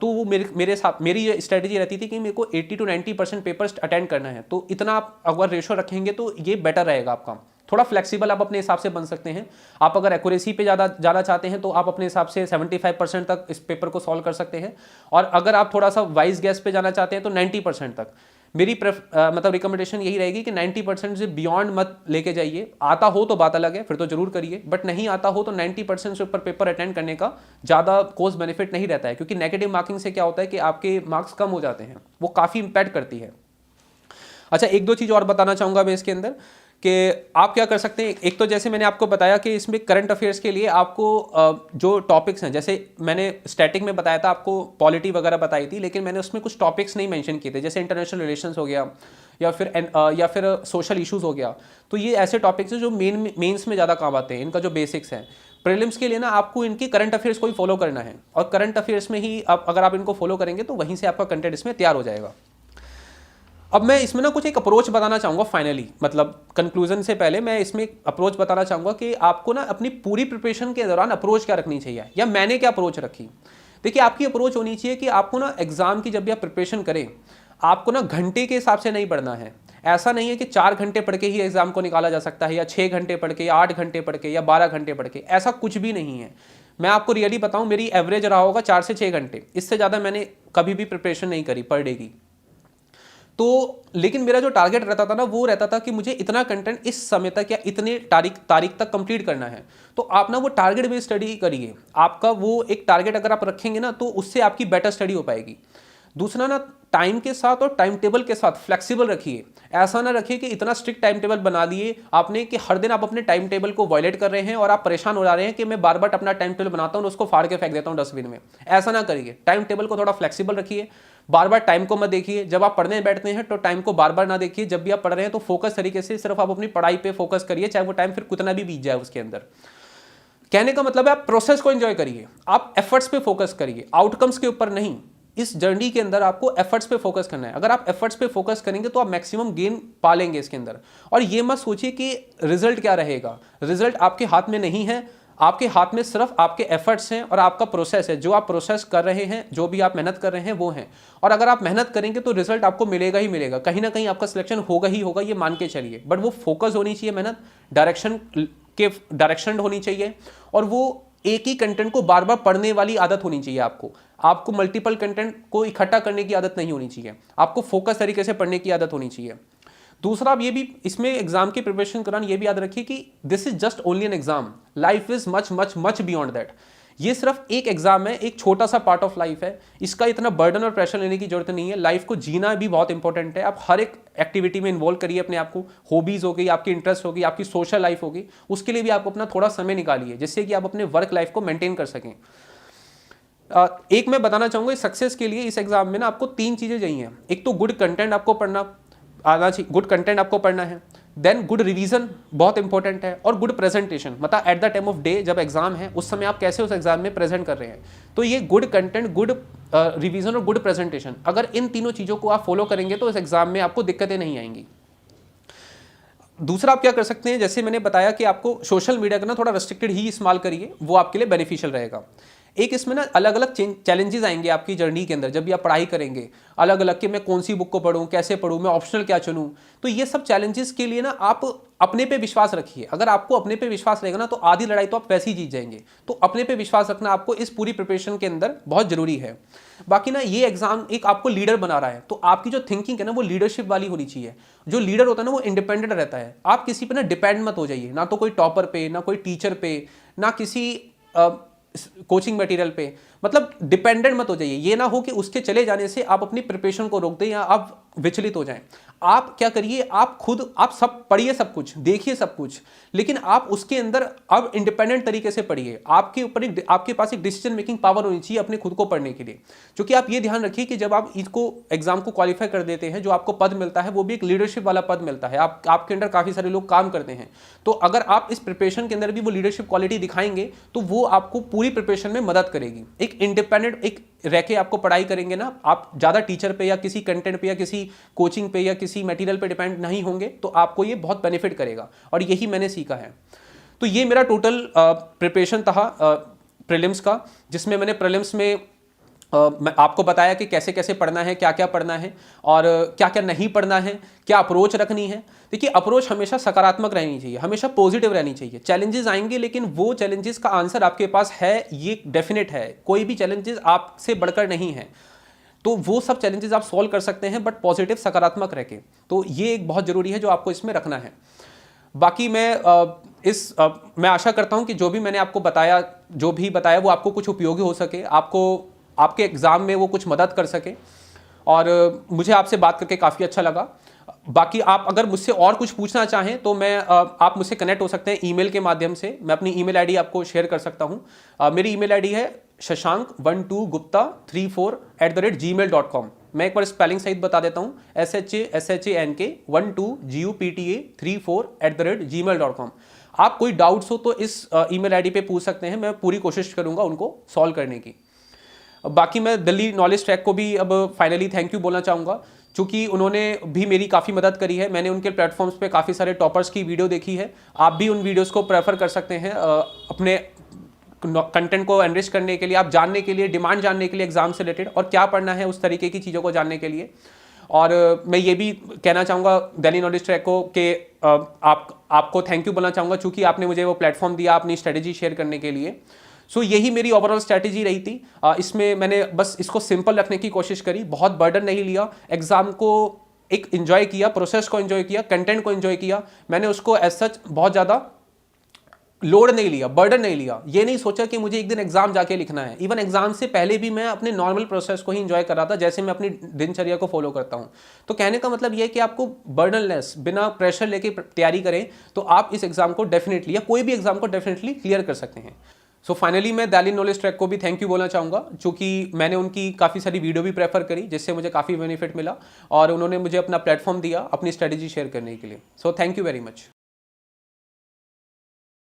तो वो मेरे साथ मेरी ये स्ट्रेटेजी रहती थी कि मेरे को 80 to 90% पेपर्स अटेंड करना है। तो इतना आप अगर रेशो रखेंगे तो ये बेटर रहेगा आपका। थोड़ा फ्लेक्सिबल आप अपने हिसाब से बन सकते हैं। आप अगर एक्यूरेसी पे ज़्यादा जाना चाहते हैं तो आप अपने हिसाब से 75% तक इस पेपर को सॉल्व कर सकते हैं। और अगर आप थोड़ा सा वाइज गैस पे जाना चाहते हैं तो 90% तक। मेरी मतलब रिकमेंडेशन यही रहेगी कि 90% से बियॉन्ड मत लेके जाइए। आता हो तो बात अलग है, फिर तो जरूर करिए, बट नहीं आता हो तो 90% से ऊपर पेपर अटेंड करने का ज़्यादा कॉस्ट बेनिफिट नहीं रहता है। क्योंकि नेगेटिव मार्किंग से क्या होता है कि आपके मार्क्स कम हो जाते हैं, वो काफ़ी इंपैक्ट करती है। अच्छा, एक दो चीज़ और बताना चाहूँगा मैं इसके अंदर कि आप क्या कर सकते हैं। एक तो जैसे मैंने आपको बताया कि इसमें करंट अफेयर्स के लिए आपको जो टॉपिक्स हैं, जैसे मैंने स्टैटिक में बताया था आपको पॉलिटी वगैरह बताई थी, लेकिन मैंने उसमें कुछ टॉपिक्स नहीं मेंशन किए थे, जैसे इंटरनेशनल रिलेशंस हो गया या फिर सोशल इश्यूज़ हो गया। तो ये ऐसे टॉपिक्स हैं जो मेंस में ज़्यादा काम आते हैं, इनका जो बेसिक्स हैं। प्रीलिम्स के लिए ना आपको इनकी करंट अफेयर्स को ही फॉलो करना है, और करंट अफेयर्स में ही अगर आप इनको फॉलो करेंगे तो वहीं से आपका कंटेंट इसमें तैयार हो जाएगा। अब मैं इसमें ना कुछ एक अप्रोच बताना चाहूँगा फाइनली, मतलब कंक्लूजन से पहले मैं इसमें एक अप्रोच बताना चाहूँगा कि आपको ना अपनी पूरी प्रिपरेशन के दौरान अप्रोच क्या रखनी चाहिए, या मैंने क्या अप्रोच रखी। देखिए, आपकी अप्रोच होनी चाहिए कि आपको ना एग्ज़ाम की जब भी आप प्रिपरेशन करें, आपको ना घंटे के हिसाब से नहीं पढ़ना है। ऐसा नहीं है कि 4 घंटे पढ़ के ही एग्ज़ाम को निकाला जा सकता है, या 6 घंटे पढ़ के, या 8 घंटे पढ़ के, या 12 घंटे पढ़ के, ऐसा कुछ भी नहीं है। मैं आपको रियली बताऊँ, मेरी एवरेज रहा होगा 4 से 6 घंटे, इससे ज़्यादा मैंने कभी भी प्रिपरेशन नहीं करी पर डे की। तो लेकिन मेरा जो टारगेट रहता था ना, वो रहता था कि मुझे इतना कंटेंट इस समय तक या इतने तारीख तक कंप्लीट करना है। तो आप ना वो टारगेट बेस्ड स्टडी करिए। आपका वो एक टारगेट अगर आप रखेंगे ना, तो उससे आपकी बेटर स्टडी हो पाएगी। दूसरा ना, टाइम के साथ और टाइम टेबल के साथ फ्लेक्सिबल रखिए। ऐसा ना रखिए कि इतना स्ट्रिक्ट टाइम टेबल बना दिए आपने कि हर दिन आप अपने टाइम टेबल को वायलेट कर रहे हैं और आप परेशान हो जा रहे हैं कि मैं बार बार अपना टाइम टेबल बनाता हूँ और उसको फाड़ के फेंक देता हूँ डस्टबिन में। ऐसा ना करिए, टाइम टेबल को थोड़ा फ्लेक्सिबल रखिए। बार बार टाइम को मत देखिए। जब आप पढ़ने बैठते हैं तो टाइम को बार बार ना देखिए। जब भी आप पढ़ रहे हैं तो फोकस तरीके से सिर्फ आप अपनी पढ़ाई पे फोकस करिए, चाहे वो टाइम फिर कितना भी बीत जाए उसके अंदर। कहने का मतलब है आप प्रोसेस को एंजॉय करिए, आप एफर्ट्स पे फोकस करिए, आउटकम्स के ऊपर नहीं। इस जर्नी के अंदर आपको एफर्ट्स पे फोकस करना है। अगर आप एफर्ट्स पे फोकस करेंगे तो आप मैक्सिमम गेन पा लेंगे इसके अंदर। और ये मत सोचिए कि रिजल्ट क्या रहेगा, रिजल्ट आपके हाथ में नहीं है। आपके हाथ में सिर्फ आपके एफर्ट्स हैं और आपका प्रोसेस है। जो आप प्रोसेस कर रहे हैं, जो भी आप मेहनत कर रहे हैं, वो हैं। और अगर आप मेहनत करेंगे तो रिजल्ट आपको मिलेगा ही मिलेगा, कहीं ना कहीं आपका सिलेक्शन होगा ही होगा, ये मान के चलिए। बट वो फोकस होनी चाहिए, मेहनत डायरेक्शन होनी चाहिए, और वो एक ही कंटेंट को बार बार पढ़ने वाली आदत होनी चाहिए। आपको मल्टीपल कंटेंट को इकट्ठा करने की आदत नहीं होनी चाहिए। आपको फोकस तरीके से पढ़ने की आदत होनी चाहिए। दूसरा, आप ये भी इसमें एग्जाम की प्रिपरेशन के दौरान ये भी याद रखिए कि this is just only an exam, life is much much much beyond that. ये सिर्फ एक एग्जाम है, एक छोटा सा पार्ट ऑफ लाइफ है। इसका इतना बर्डन और प्रेशर लेने की जरूरत नहीं है। लाइफ को जीना भी बहुत इंपॉर्टेंट है। आप हर एक एक्टिविटी में इन्वॉल्व करिए अपने आप को। हॉबीज हो गई, आपकी इंटरेस्ट होगी, आपकी सोशल लाइफ होगी, उसके लिए भी आप अपना थोड़ा समय निकालिए, जिससे कि आप अपने वर्क लाइफ को मेंटेन कर सकें। एक मैं बताना चाहूँगा, सक्सेस के लिए इस एग्जाम में ना आपको 3 चीज़ें चाहिए। एक तो गुड कंटेंट आपको पढ़ना आना चाहिए, गुड कंटेंट आपको पढ़ना है। देन गुड रिवीजन बहुत इंपॉर्टेंट है, और गुड प्रेजेंटेशन, मतलब at the time of day जब एग्जाम है उस समय आप कैसे उस एग्जाम में प्रेजेंट कर रहे हैं। तो ये गुड कंटेंट, गुड रिवीजन और गुड प्रेजेंटेशन, अगर इन तीनों चीज़ों को आप फॉलो करेंगे तो इस एग्जाम में आपको दिक्कतें नहीं आएंगी। दूसरा, आप क्या कर सकते हैं, जैसे मैंने बताया कि आपको सोशल मीडिया का ना थोड़ा रिस्ट्रिक्टेड ही इस्तेमाल करिए, वो आपके लिए बेनिफिशियल रहेगा। एक इसमें ना अलग अलग चैलेंजेस आएंगे आपकी जर्नी के अंदर जब भी आप पढ़ाई करेंगे, अलग अलग कि मैं कौन सी बुक को पढूं, कैसे पढूं, मैं ऑप्शनल क्या चुनूं। तो ये सब चैलेंजेस के लिए ना आप अपने पे विश्वास रखिए। अगर आपको अपने पे विश्वास रहेगा ना, तो आधी लड़ाई तो आप वैसे ही जीत जाएंगे। तो अपने पे विश्वास रखना आपको इस पूरी प्रिपरेशन के अंदर बहुत जरूरी है। बाकी ना, ये एग्जाम एक आपको लीडर बना रहा है, तो आपकी जो थिंकिंग है ना वो लीडरशिप वाली होनी चाहिए। जो लीडर होता है ना वो इंडिपेंडेंट रहता है। आप किसी पे ना डिपेंड मत हो जाइए, ना तो कोई टॉपर पे, ना कोई टीचर पे, ना किसी कोचिंग मटेरियल पे, मतलब डिपेंडेंट मत हो जाइए। ये ना हो कि उसके चले जाने से आप अपनी प्रिपरेशन को रोक दें या आप विचलित हो जाएं। आप क्या करिए, आप खुद आप सब पढ़िए, सब कुछ देखिए, सब कुछ, लेकिन आप उसके अंदर अब इंडिपेंडेंट तरीके से पढ़िए। आपके ऊपर आपके पास एक डिसीजन मेकिंग पावर होनी चाहिए अपने खुद को पढ़ने के लिए। क्योंकि आप ये ध्यान रखिए कि जब आप इसको एग्जाम को क्वालिफाई कर देते हैं, जो आपको पद मिलता है वो भी एक लीडरशिप वाला पद मिलता है। आपके अंडर काफ़ी सारे लोग काम करते हैं। तो अगर आप इस प्रिपरेशन के अंदर भी वो लीडरशिप क्वालिटी दिखाएंगे तो वो आपको पूरी प्रिपरेशन में मदद करेगी। एक इंडिपेंडेंट एक रह के आपको पढ़ाई करेंगे ना, आप ज़्यादा टीचर पे या किसी कंटेंट पे या किसी कोचिंग पे या किसी मटेरियल पे डिपेंड नहीं होंगे, तो आपको ये बहुत बेनिफिट करेगा, और यही मैंने सीखा है। तो ये मेरा टोटल प्रिपरेशन था प्रीलिम्स का, जिसमें मैंने प्रीलिम्स में मैं आपको बताया कि कैसे कैसे पढ़ना है, क्या क्या पढ़ना है और क्या क्या नहीं पढ़ना है, क्या अप्रोच रखनी है। देखिए, अप्रोच हमेशा सकारात्मक रहनी चाहिए, हमेशा पॉजिटिव रहनी चाहिए। चैलेंजेस आएंगे, लेकिन वो चैलेंजेस का आंसर आपके पास है, ये डेफिनेट है। कोई भी चैलेंजेस आपसे बढ़कर नहीं है, तो वो सब चैलेंजेस आप सॉल्व कर सकते हैं, बट पॉजिटिव सकारात्मक रह के। तो ये एक बहुत ज़रूरी है जो आपको इसमें रखना है। बाकी मैं मैं आशा करता हूँ कि जो भी मैंने आपको बताया, जो भी बताया वो आपको कुछ उपयोगी हो सके, आपको आपके एग्ज़ाम में वो कुछ मदद कर सके, और मुझे आपसे बात करके काफ़ी अच्छा लगा। बाकी आप अगर मुझसे और कुछ पूछना चाहें तो आप मुझसे कनेक्ट हो सकते हैं ईमेल के माध्यम से। मैं अपनी ईमेल आईडी आपको शेयर कर सकता हूं। मेरी ईमेल आईडी है shashank12gupta34@gmail.com। मैं एक बार स्पेलिंग सहित बता देता हूं, SHASHANK12gupta34@gmail.com। आप कोई डाउट्स हो तो इस ईमेल आईडी पे पूछ सकते हैं, मैं पूरी कोशिश करूंगा उनको सॉल्व करने की। बाकी मैं दिल्ली नॉलेज ट्रैक को भी अब फाइनली थैंक यू बोलना चाहूँगा, क्योंकि उन्होंने भी मेरी काफ़ी मदद करी है। मैंने उनके प्लेटफॉर्म्स पे काफ़ी सारे टॉपर्स की वीडियो देखी है। आप भी उन वीडियोस को प्रेफर कर सकते हैं अपने कंटेंट को एनरिच करने के लिए, आप जानने के लिए, डिमांड जानने के लिए एग्जाम से रिलेटेड और क्या पढ़ना है, उस तरीके की चीज़ों को जानने के लिए। और मैं ये भी कहना चाहूँगा दिल्ली नॉलेज ट्रैक को कि आपको थैंक यू बोलना चाहूँगा, चूँकि आपने मुझे वो प्लेटफॉर्म दिया अपनी स्ट्रेटेजी शेयर करने के लिए। सो यही मेरी ओवरऑल स्ट्रैटेजी रही थी। इसमें मैंने बस इसको सिंपल रखने की कोशिश करी, बहुत बर्डन नहीं लिया, एग्जाम को एक एंजॉय किया, प्रोसेस को एंजॉय किया, कंटेंट को एंजॉय किया। मैंने उसको एज सच बहुत ज़्यादा लोड नहीं लिया, बर्डन नहीं लिया। ये नहीं सोचा कि मुझे एक दिन एग्जाम जाके लिखना है। इवन एग्जाम से पहले भी मैं अपने नॉर्मल प्रोसेस को ही एंजॉय कर रहा था, जैसे मैं अपनी दिनचर्या को फॉलो करता हूँ। तो कहने का मतलब ये है कि आपको बर्डनलेस, बिना प्रेशर लेके तैयारी करें तो आप इस एग्जाम को डेफिनेटली, या कोई भी एग्जाम को डेफिनेटली क्लियर कर सकते हैं। सो फाइनली मैं दिल्ली नॉलेज ट्रैक को भी थैंक यू बोलना चाहूँगा, क्योंकि मैंने उनकी काफ़ी सारी वीडियो भी प्रेफर करी, जिससे मुझे काफ़ी बेनिफिट मिला, और उन्होंने मुझे अपना प्लेटफॉर्म दिया अपनी स्ट्रेटेजी शेयर करने के लिए। So thank you very much.